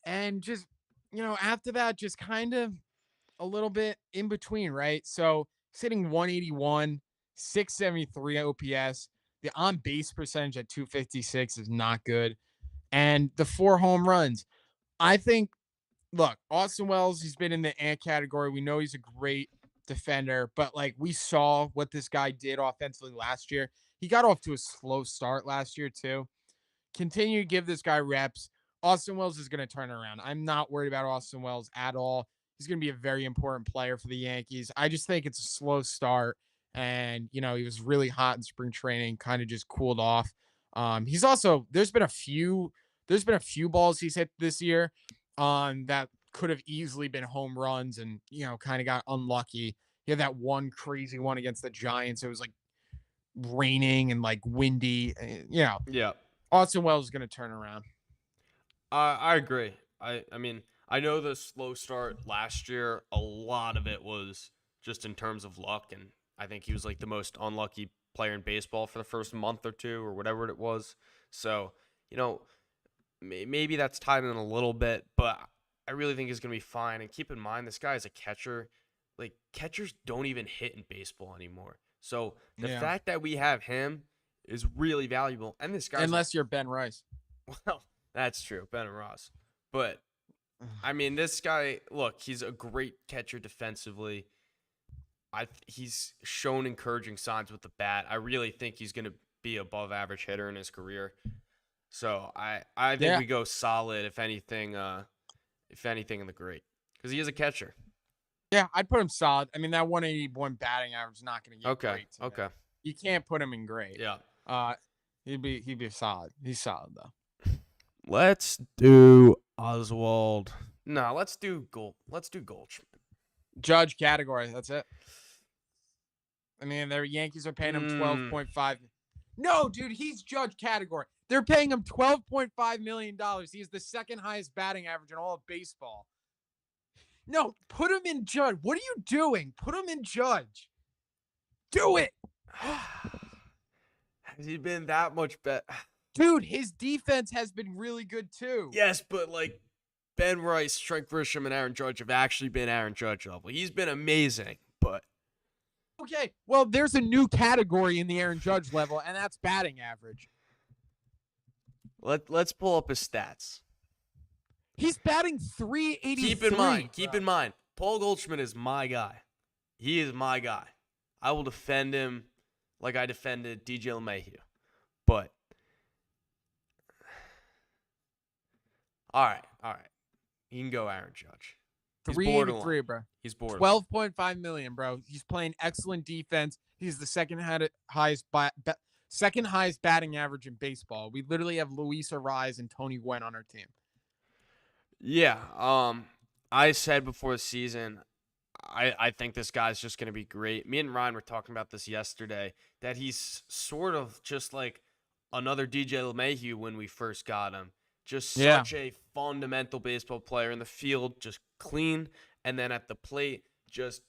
And just, after that, just kind of a little bit in between, right? So sitting 181, 673 OPS. The on base percentage at 256 is not good. And the 4 home runs. I think, look, Austin Wells, he's been in the ant category. We know he's a great defender, but like we saw what this guy did offensively last year. He got off to a slow start last year, too. Continue to give this guy reps. Austin Wells is going to turn around. I'm not worried about Austin Wells at all. He's going to be a very important player for the Yankees. I just think it's a slow start. And, he was really hot in spring training, kind of just cooled off. He's also, there's been a few balls he's hit this year that could have easily been home runs and, kind of got unlucky. He had that one crazy one against the Giants. It was like raining and like windy. Yeah. Austin Wells is going to turn around. I agree. I mean, I know the slow start last year, a lot of it was just in terms of luck, and I think he was like the most unlucky player in baseball for the first month or two or whatever it was. So, maybe that's tied in a little bit, but I really think he's going to be fine. And keep in mind, this guy is a catcher. Like, catchers don't even hit in baseball anymore. So the fact that we have him is really valuable. And this guy, unless you're Ben Rice. Well, that's true, Ben and Ross. But I mean, this guy, look, he's a great catcher defensively. He's shown encouraging signs with the bat. I really think he's going to be above average hitter in his career. So I think we go solid, if anything in the great, because he is a catcher. Yeah, I'd put him solid. I mean, that 181 batting average is not going to get great. Okay. You can't put him in great. Yeah. He'd be solid. He's solid though. Let's do Oswald. No, let's do Goldschmidt. Judge category. That's it. I mean, their Yankees are paying him 12.5. No, dude, he's Judge category. They're paying him $12.5 million. He is the second highest batting average in all of baseball. No, put him in Judge. What are you doing? Put him in Judge. Do it. Has he been that much better? Dude, his defense has been really good too. Yes, but like Ben Rice, Trent Grisham, and Aaron Judge have actually been Aaron Judge level. He's been amazing, but okay. Well, there's a new category in the Aaron Judge level, and that's batting average. Let's pull up his stats. He's batting .383. Keep in mind, Paul Goldschmidt is my guy. He is my guy. I will defend him like I defended DJ LeMahieu. But all right. You can go Aaron Judge. He's 383, bro. He's borderline. $12.5 million, bro. He's playing excellent defense. He's the second highest batting average in baseball. We literally have Luis Ariz and Tony Gwynn on our team. Yeah. I said before the season, I think this guy's just going to be great. Me and Ryan were talking about this yesterday, that he's sort of just like another DJ LeMahieu when we first got him. Just such a fundamental baseball player in the field, just clean, and then at the plate, just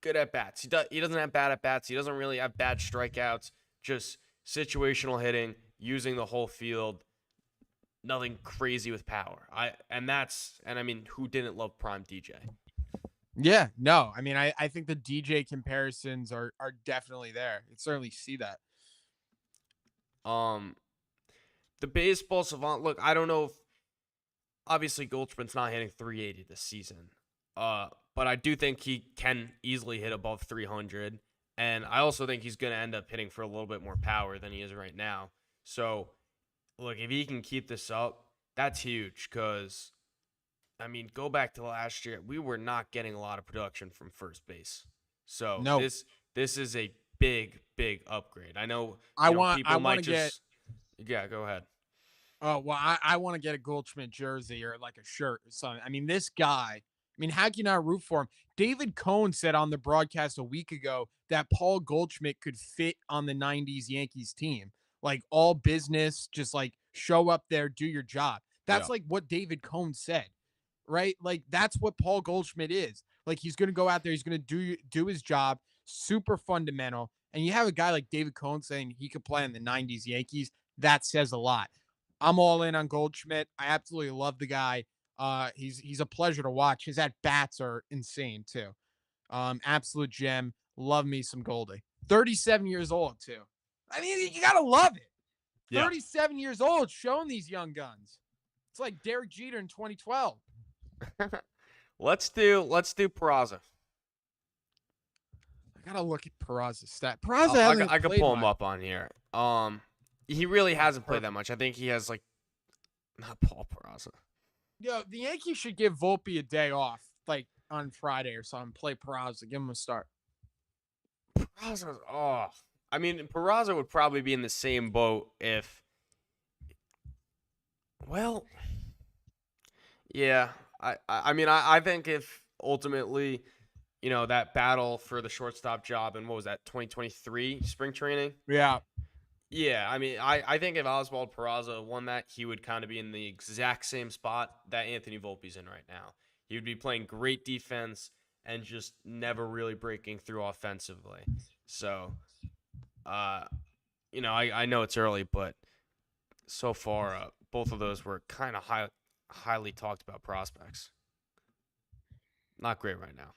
good at bats. He doesn't have bad at bats. He doesn't really have bad strikeouts. Just situational hitting, using the whole field. Nothing crazy with power. I mean, who didn't love prime DJ? Yeah, no, I mean, I think the DJ comparisons are definitely there. You certainly see that. Um, the baseball savant. Look, I don't know if obviously Goldschmidt's not hitting 380 this season. But I do think he can easily hit above 300, and I also think he's going to end up hitting for a little bit more power than he is right now. So, look, if he can keep this up, that's huge because I mean, go back to last year, we were not getting a lot of production from first base. So, No, this is a big upgrade. I know, I people want might to get. just yeah, go ahead. Oh well, I want to get a Goldschmidt jersey or like a shirt or something. I mean, this guy. I mean, how can you not root for him? David Cohn said on the broadcast a week ago that Paul Goldschmidt could fit on the '90s Yankees team, like all business, just like show up there, do your job. That's Yeah. like what David Cohn said, right? Like that's what Paul Goldschmidt is. Like he's going to go out there, he's going to do his job, super fundamental. And you have a guy like David Cohn saying he could play in the '90s Yankees. That says a lot. I'm all in on Goldschmidt. I absolutely love the guy. He's a pleasure to watch. His at bats are insane too. Absolute gem. Love me some Goldie. 37 years old too. I mean, you gotta love it. Yeah. 37 years old, showing these young guns. It's like Derek Jeter in 2012. Let's do Peraza. I gotta look at Peraza's stat. Peraza hasn't I could played pull him much. up on here. He really hasn't played that Perfect. much. I think he has like not Paul Peraza. Yo, the Yankees should give Volpe a day off, like on Friday or something. Play Peraza, give him a start. Peraza's I mean, Peraza would probably be in the same boat if. Well, yeah. I mean, I think if ultimately, that battle for the shortstop job and what was that, 2023 spring training? Yeah, Yeah, I mean, I think if Oswald Peraza won that, he would kind of be in the exact same spot that Anthony Volpe's in right now. He would be playing great defense and just never really breaking through offensively. So, I know it's early, but so far, both of those were kind of highly talked about prospects. Not great right now.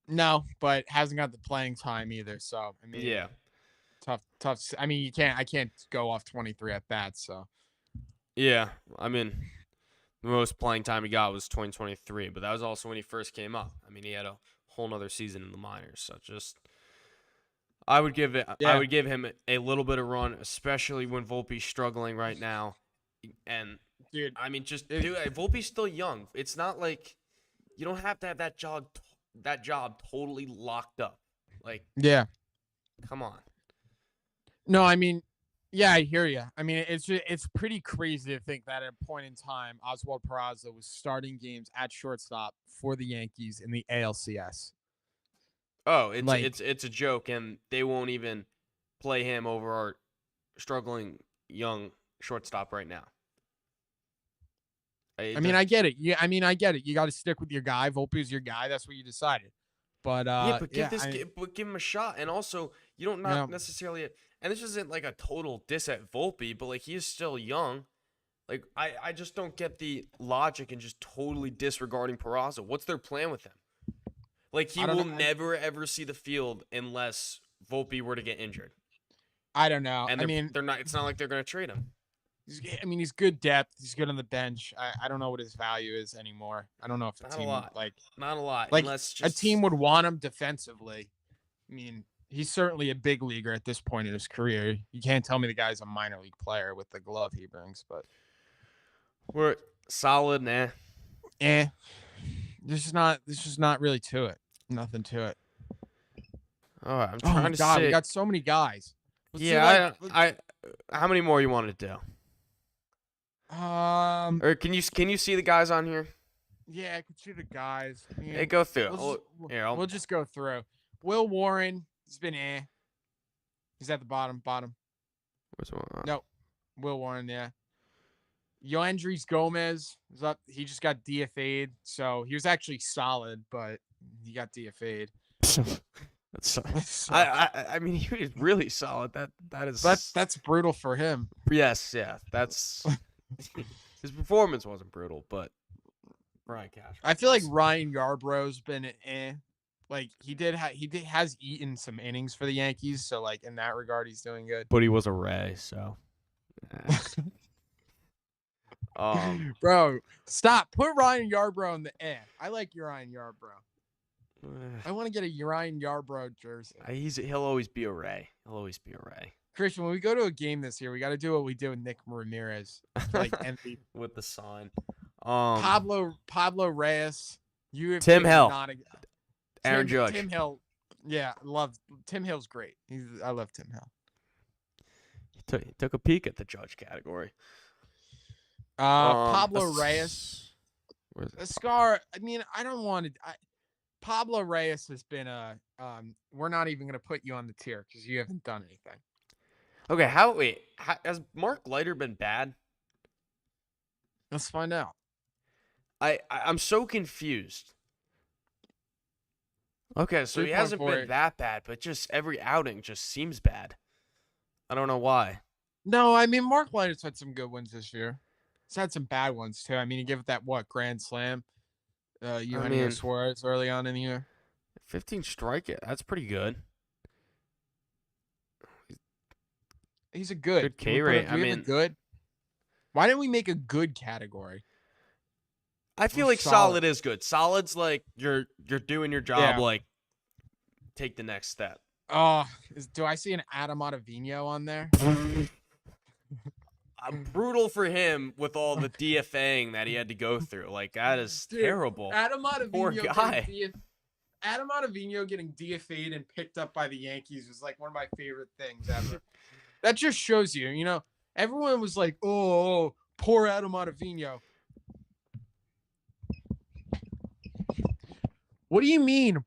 no, but hasn't got the playing time either. So I mean, Yeah, tough. I mean, I can't go off 23 at bats. So yeah. I mean, the most playing time he got was 2023, but that was also when he first came up. I mean, he had a whole nother season in the minors. So I would yeah, give him a little bit of run, especially when Volpe's struggling right now. And dude. I mean, It, Volpe's still young. It's not like you don't have to have that job totally locked up. Like, yeah. come on. No, I mean, yeah, I hear you. I mean, it's pretty crazy to think that at a point in time, Oswald Peraza was starting games at shortstop for the Yankees in the ALCS. Oh, Like, it's a joke, and they won't even play him over our struggling young shortstop right now. I It mean, does, I get it. Yeah, I mean, I get it. You got to stick with your guy. Volpe's your guy. That's what you decided. But yeah, but yeah, I give him a shot, and also you don't you not know, necessarily. And this isn't like a total diss at Volpe, but like he is still young. Like I just don't get the logic and just totally disregarding Peraza. What's their plan with him? Like he I don't will know. never ever see the field unless Volpe were to get injured, I don't know. and I mean, they're not. It's not like they're gonna trade him. he's good depth. He's good on the bench. I don't know what his value is anymore. I don't know if a Not a team lot. like Not a lot, like unless a just team would want him defensively. I mean, he's certainly a big leaguer at this point in his career. You can't tell me the guy's a minor league player with the glove he brings, but we're solid. Nah. eh, there's just not really to it. Nothing to it. All right, I'm Oh my trying to god, we say. got so many guys. Let's do like Yeah, I. How many more you want to do? um Or can you see the guys on here? yeah, I could see the guys. I Hey, mean, go through it. we'll just Here, we'll just go through. Will Warren, he's been He's at the bottom. where's one? No, Will Warren, yeah. Yoandres Gomez is up. He just got DFA'd, so he was actually solid, but he got DFA'd. That's So I mean he was really solid. That is that's brutal for him. yes, yeah. That's his performance wasn't brutal, but Brian Cashman I feel like was. Ryan Yarborough's been like he has eaten some innings for the Yankees, so like in that regard he's doing good. But he was a Ray, so um Bro, stop. Put Ryan Yarbrough in the I like Ryan Yarbrough. I want to get a Ryan Yarbrough jersey. he'll always be a Ray. He'll always be a Ray. Christian, when we go to a game this year, we got to do what we did with Nick Ramirez, like MVP. With the sign. Pablo Reyes. You have Tim Hill. not a, Aaron Judge. Tim Hill. Yeah, Tim Hill's great. I love Tim Hill. He took a peek at the Judge category. Pablo Reyes. Scar. I mean, I don't want to. Pablo Reyes has been we're not even going to put you on the tier because you haven't done anything. Okay, has Mark Leiter been bad? Let's find out. I'm so confused. Okay, so he hasn't been that bad, but just every outing just seems bad. I don't know why. No, I mean Mark Leiter's had some good ones this year. He's had some bad ones too. I mean, he gave it that grand slam. Eugenio Suarez early on in the year. 15 strikeout. That's pretty good. He's a good K rate. I mean, good. Why didn't we make a good category? I feel like solid is good. Solid's like you're doing your job. Yeah. Like take the next step. Oh, do I see an Adam Ottavino on there? Brutal for him with all the DFAing that he had to go through. Like that is terrible. Adam Ottavino, poor guy. Adam Ottavino getting DFA'd and picked up by the Yankees was like one of my favorite things ever. That just shows you, everyone was like, oh, poor Adam Ottavino. What do you mean,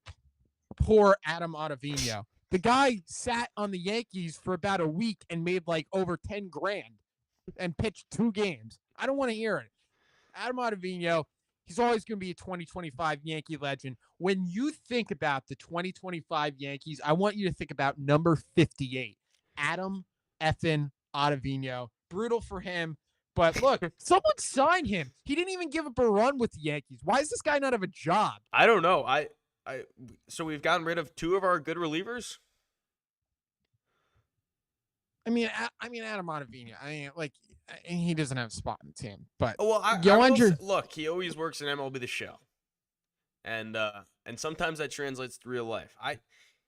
poor Adam Ottavino? The guy sat on the Yankees for about a week and made like over 10 grand and pitched 2 games. I don't want to hear it. Adam Ottavino, he's always going to be a 2025 Yankee legend. When you think about the 2025 Yankees, I want you to think about number 58, Adam effing Ottavino. Brutal for him. But look, someone signed him. He didn't even give up a run with the Yankees. Why does this guy not have a job? I don't know. So we've gotten rid of 2 of our good relievers. I mean, Adam Ottavino. He doesn't have a spot in the team. But look, he always works in MLB The Show, and sometimes that translates to real life.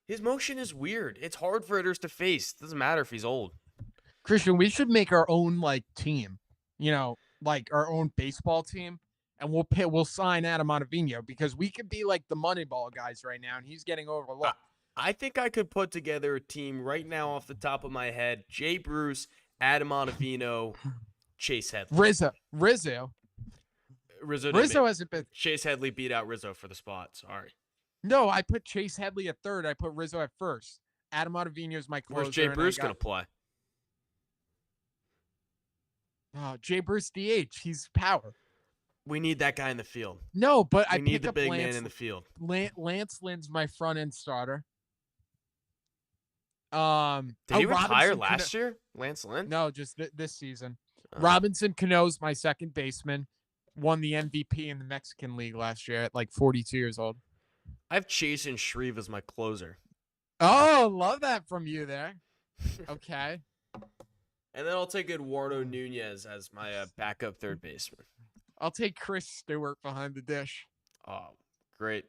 His motion is weird. It's hard for hitters to face. It doesn't matter if he's old. Christian, we should make our own team. Like our own baseball team, and we'll sign Adam Ottavino because we could be like the Moneyball guys right now, and he's getting overlooked. I think I could put together a team right now off the top of my head. Jay Bruce, Adam Ottavino, Chase Headley. Rizzo hasn't been. Chase Headley beat out Rizzo for the spot. Sorry. No, I put Chase Headley at third. I put Rizzo at first. Adam Ottavino is my closer. Where's Jay Bruce going to play? Jay Bruce DH. He's power. We need that guy in the field. No, but I need the big man in the field. Lance Lynn's my front end starter. Did he retire last year, Lance Lynn? No, just this season. Robinson Cano's my second baseman. Won the MVP in the Mexican League last year at like 42 years old. I have Chase and Shreve as my closer. Oh, love that from you there. Okay. And then I'll take Eduardo Nunez as my backup third baseman. I'll take Chris Stewart behind the dish. Oh, great.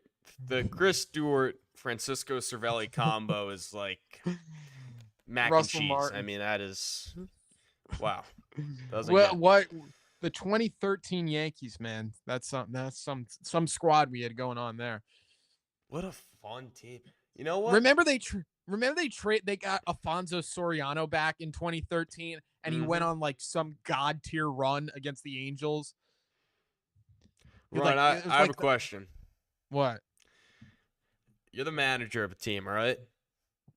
The Chris Stewart, Francisco Cervelli combo is like mac Russell and cheese. Martin. I mean, that is wow. What the 2013 Yankees, man? That's some squad we had going on there. What a fun team. You know what? Remember they got Alfonso Soriano back in 2013 and he went on like some god tier run against the Angels. Right, I have a question. What? You're the manager of a team, all right?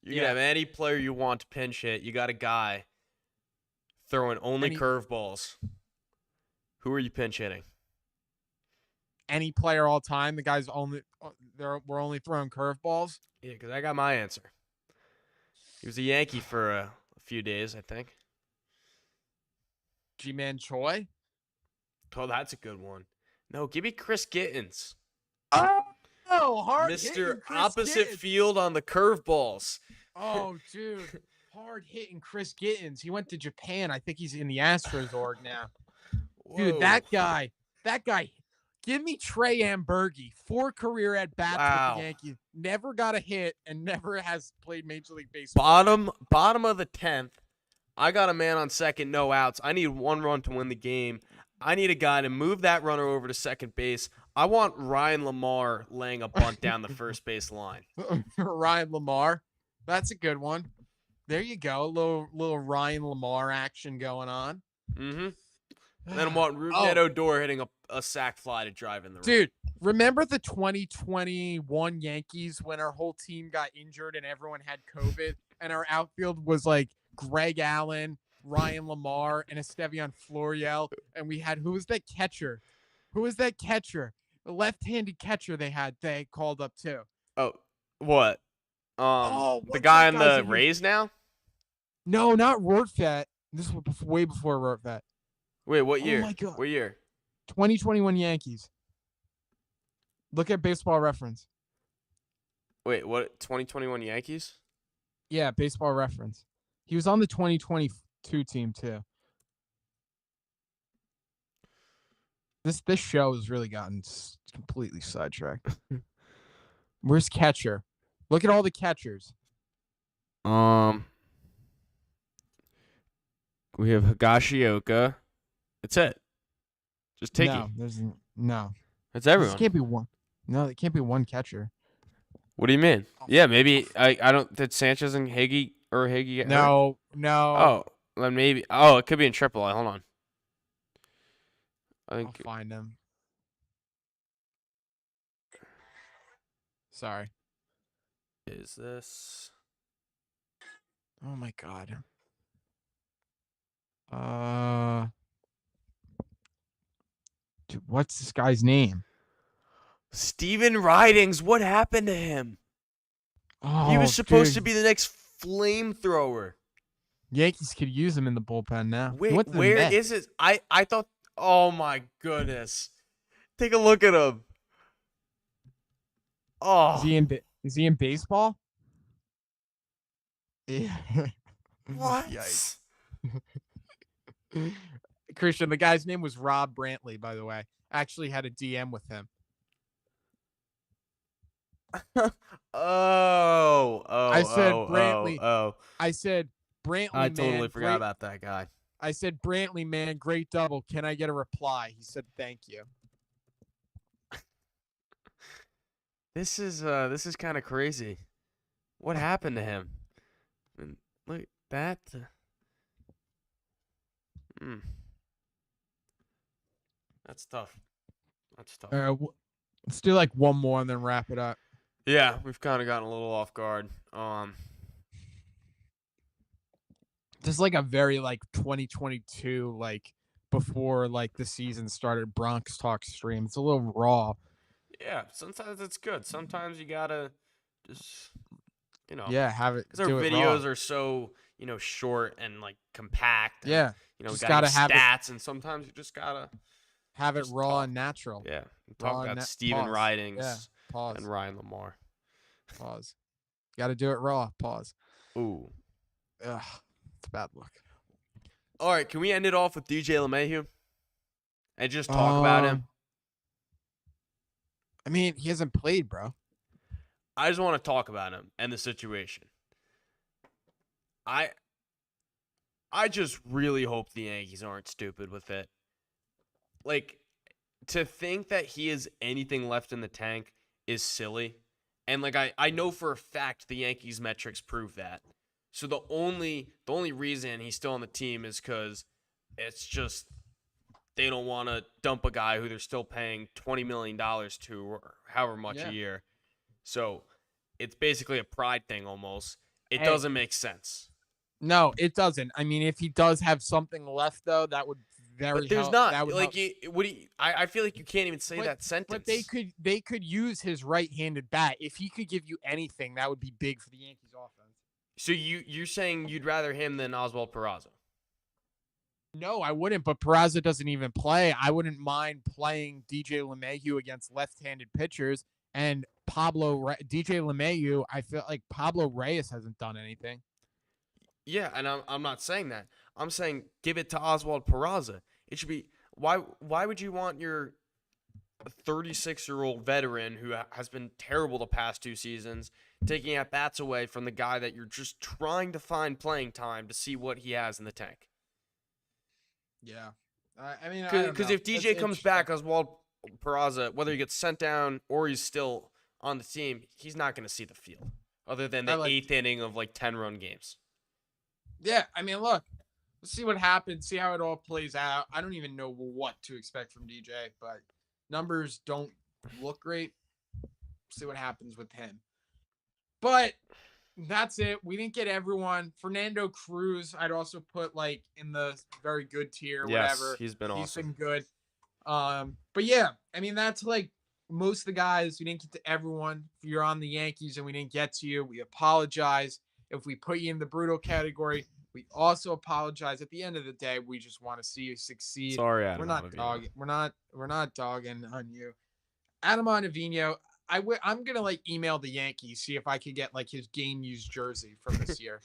You can have any player you want to pinch hit. You got a guy throwing only curveballs. Who are you pinch hitting? any player all time. The guy's only we're only throwing curveballs. Yeah, because I got my answer. He was a Yankee for a few days, I think. G-Man Choi. Oh, that's a good one. No, give me Chris Gittens. Oh, hard Mr. hitting Chris Opposite Gittens. field on the curveballs. Oh, dude. Hard hitting Chris Gittens. He went to Japan. I think he's in the Astros org now. Dude, Whoa. that guy. Give me Trey Ambergy. 4 career at bats with the Wow. Yankees. Never got a hit and never has played Major League Baseball. Bottom of the 10th. I got a man on second, no outs. I need 1 run to win the game. I need a guy to move that runner over to second base. I want Ryan Lamar laying a bunt down the first base line. Ryan Lamar. That's a good one. There you go. A little Ryan Lamar action going on. Mm-hmm. And then I'm wanting Rougned Odor hitting a sac fly to drive in the run. Dude, remember the 2021 Yankees when our whole team got injured and everyone had COVID and our outfield was like Greg Allen, Ryan Lamar, and Estevan Florial, and we had who was that catcher? The left-handed catcher they called up too. Oh, what? The guy on the Rays now? No, not Rortvedt. This was way before Rortvedt. Wait, what year? Oh my God. What year? 2021 Yankees. Look at Baseball Reference. Wait, what? 2021 Yankees? Yeah, Baseball Reference. He was on the 2022 team too. This show has really gotten completely sidetracked. Where's catcher? Look at all the catchers. We have Higashioka. That's it. Just take it. No. That's everyone. This can't be one. No, it can't be one catcher. What do you mean? Yeah, maybe I don't. Did Sanchez and Higgy get hurt? No. Oh, then maybe. Oh, it could be in AAA. Hold on. I'll find him. Sorry. Is this? Oh my God. Dude, what's this guy's name? Steven Ridings. What happened to him? Oh, he was supposed to be the next flamethrower. Yankees could use him in the bullpen now. Wait, where is it? I thought. Oh my goodness! Take a look at him. Oh, is he in baseball? Yeah. What? Yikes. Christian, the guy's name was Rob Brantley, by the way. I actually had a DM with him. I said Brantley. I said Brantley. I totally forgot about that guy. I said Brantley, man, great double. Can I get a reply? He said thank you. This is kind of crazy. What happened to him? I mean, look at that. That's tough. Let's do like one more and then wrap it up. Yeah, we've kind of gotten a little off guard. This is like a very like 2022 like before like the season started Bronx Talk stream. It's a little raw. Yeah, sometimes it's good. Sometimes you gotta just have it because our videos are so short and like compact. And, just gotta have stats, it, and sometimes you just gotta have it raw and natural. Yeah, talk about Steven Ridings and Ryan Lamar. Pause. Got to do it raw. Pause. Ooh, ugh, it's a bad look. All right, can we end it off with DJ LeMahieu and just talk about him? I mean, he hasn't played, bro. I just want to talk about him and the situation. I just really hope the Yankees aren't stupid with it. Like, to think that he has anything left in the tank is silly. And, like, I know for a fact the Yankees metrics prove that. So the only reason he's still on the team is because it's just they don't want to dump a guy who they're still paying $20 million to or however much a year. So it's basically a pride thing almost. It doesn't make sense. No, it doesn't. I mean, if he does have something left, though, that would But very there's help. not That would like help. I feel like you can't even say But that but they sentence. could use his right-handed bat. If he could give you anything, that would be big for the Yankees offense. So you're saying you'd rather him than Oswald Peraza? No, I wouldn't. But Peraza doesn't even play. I wouldn't mind playing DJ LeMahieu against left-handed pitchers and DJ LeMahieu. I feel like Pablo Reyes hasn't done anything. Yeah, and I'm not saying that. I'm saying give it to Oswald Peraza. It should be why would you want your 36-year-old veteran who has been terrible the past 2 seasons taking at bats away from the guy that you're just trying to find playing time to see what he has in the tank? Yeah, I mean, I don't Because know. if It's DJ comes interesting. back, Oswald Peraza, whether he gets sent down or he's still on the team, he's not going to see the field other than I the like. eighth inning of like 10-run games. Yeah, I mean, look, let's see what happens. See how it all plays out. I don't even know what to expect from DJ, but numbers don't look great. See what happens with him. But that's it. We didn't get everyone. Fernando Cruz, I'd also put like in the very good tier, Yes, whatever. he's been He's awesome. been good. But yeah, I mean that's like most of the guys. We didn't get to everyone. If you're on the Yankees and we didn't get to you, we apologize. If we put you in the brutal category, we also apologize. At the end of the day, we just want to see you succeed. Sorry, We're Adam not Ottavino. dogging. We're not dogging on you. Adam Ottavino, I'm gonna like email the Yankees, see if I could get like his game used jersey from this year.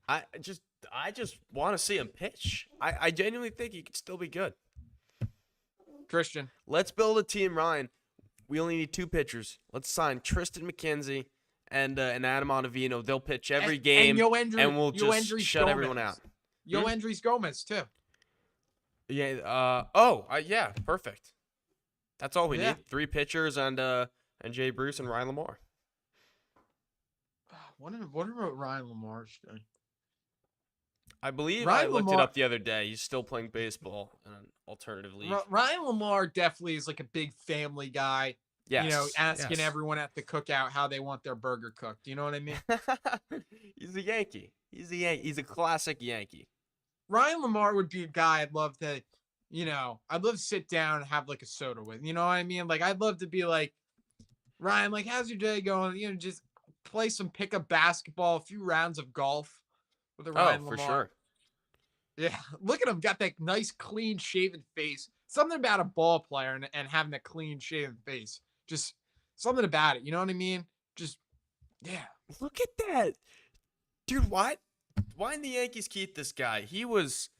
I just I just want to see him pitch. I genuinely think he could still be good. Christian. Let's build a team, Ryan. We only need 2 pitchers. Let's sign Tristan McKenzie and Adam Ottavino. They'll pitch every game, and we'll just shut Gomez. everyone out. Yoendrys Gomez too. Yeah. Yeah. Perfect. That's all we Yeah. need. 3 pitchers and Jay Bruce and Ryan Lamar. What about Ryan Lamar's doing? I believe I Ryan looked it Lamar- up the other day. He's still playing baseball in an alternative league. Ryan Lamar definitely is like a big family guy. Yes. You know, asking yes. everyone at the cookout how they want their burger cooked. You know what I mean? He's a Yankee. He's a classic Yankee. Ryan Lamar would be a guy I'd love to, I'd love to sit down and have like a soda with. You know what I mean? Like I'd love to be like, Ryan, like how's your day going? Just play some pickup basketball, a few rounds of golf with a Ryan Lamar. For sure. Yeah, look at him, got that nice clean shaven face. Something about a ball player and having a clean shaven face. Just something about it. You know what I mean? Just yeah. Look at that. Dude, why didn't the Yankees keep this guy? He was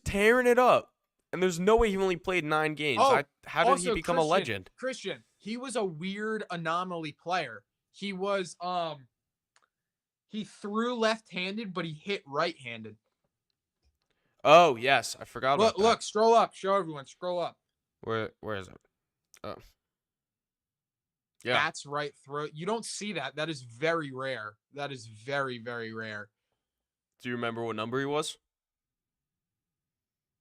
tearing it up. And there's no way he only played 9 games. Oh, how did he become a legend? Christian, he was a weird anomaly player. He was he threw left-handed, but he hit right-handed. Oh, yes. I forgot about that. Look, scroll up. Show everyone. Scroll up. Where is it? Oh. Yeah. That's right throw. You don't see that. That is very rare. That is very, very rare. Do you remember what number he was?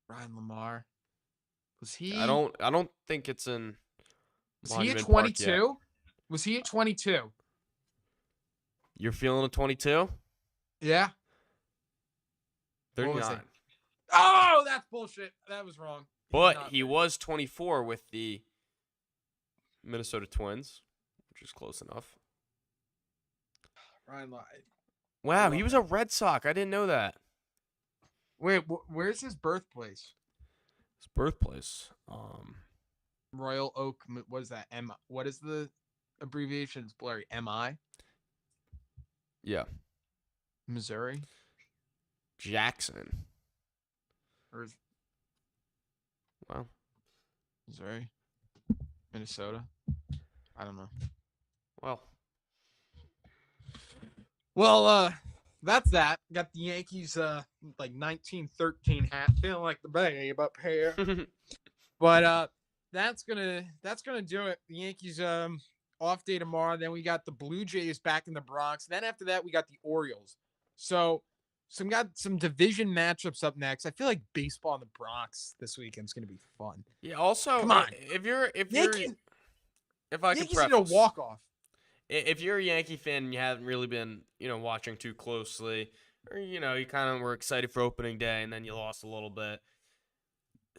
Ryan Lamar. Was he? I don't think it's in. Was he at Monument Park yet. 22? Was he at 22? You're feeling a 22? Yeah. They're What was not. it? Oh, that's bullshit. That was wrong. But he was 24 with the Minnesota Twins, which is close enough. Ryan lied. Wow, he was a Red Sox. I didn't know that. Wait, where's his birthplace? His birthplace. Royal Oak. What is that? What is the abbreviation? It's blurry. MI? Yeah. Missouri? Jackson. Or is Wow. Missouri? Minnesota? I don't know. Well, that's that. Got the Yankees like 1913 hat, feeling like the babe up here. But that's gonna do it. The Yankees off day tomorrow. Then we got the Blue Jays back in the Bronx. Then after that, we got the Orioles. So some division matchups up next. I feel like baseball in the Bronx this weekend is gonna be fun. Yeah. Also, Come on. if you're Yankees, if I could Yankees need a preface, walk off. if you're a Yankee fan and you haven't really been watching too closely, or you kind of were excited for opening day and then you lost a little bit,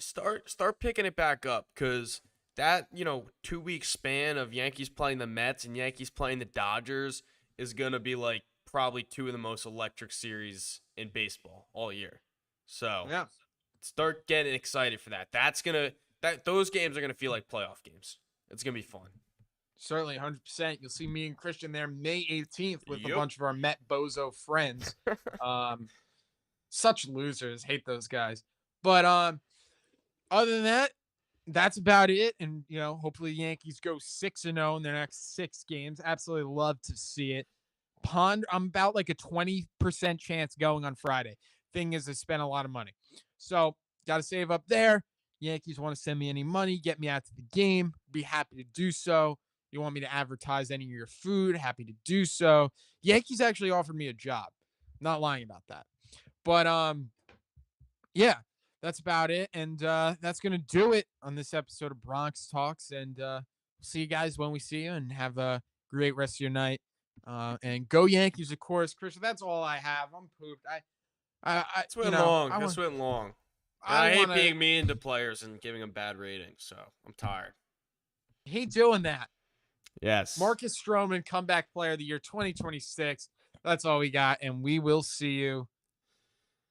start picking it back up because that 2 week span of Yankees playing the Mets and Yankees playing the Dodgers is gonna be like probably two of the most electric series in baseball all year. So Yeah, start getting excited for that. Those games are gonna feel like playoff games. It's gonna be fun. certainly 100%. You'll see me and Christian there May 18th with a Yep. bunch of our Met Bozo friends. Um, such losers. Hate those guys. But other than that, that's about it. And hopefully the Yankees go 6-0 in their next 6 games. Absolutely love to see it. I'm about like a 20% chance going on Friday. Thing is, I spent a lot of money. So got to save up there. Yankees want to send me any money, get me out to the game. Be happy to do so. You want me to advertise any of your food? Happy to do so. Yankees actually offered me a job. Not lying about that. But yeah, that's about it. And that's going to do it on this episode of Bronx Talks. And see you guys when we see you, and have a great rest of your night. And go Yankees, of course. Christian, that's all I have. I'm pooped. This went long. I This want, went long. And I I want hate to being mean to players and giving them bad ratings, so I'm tired. hate doing that. Yes. Marcus Stroman, comeback player of the year 2026. That's all we got. And we will see you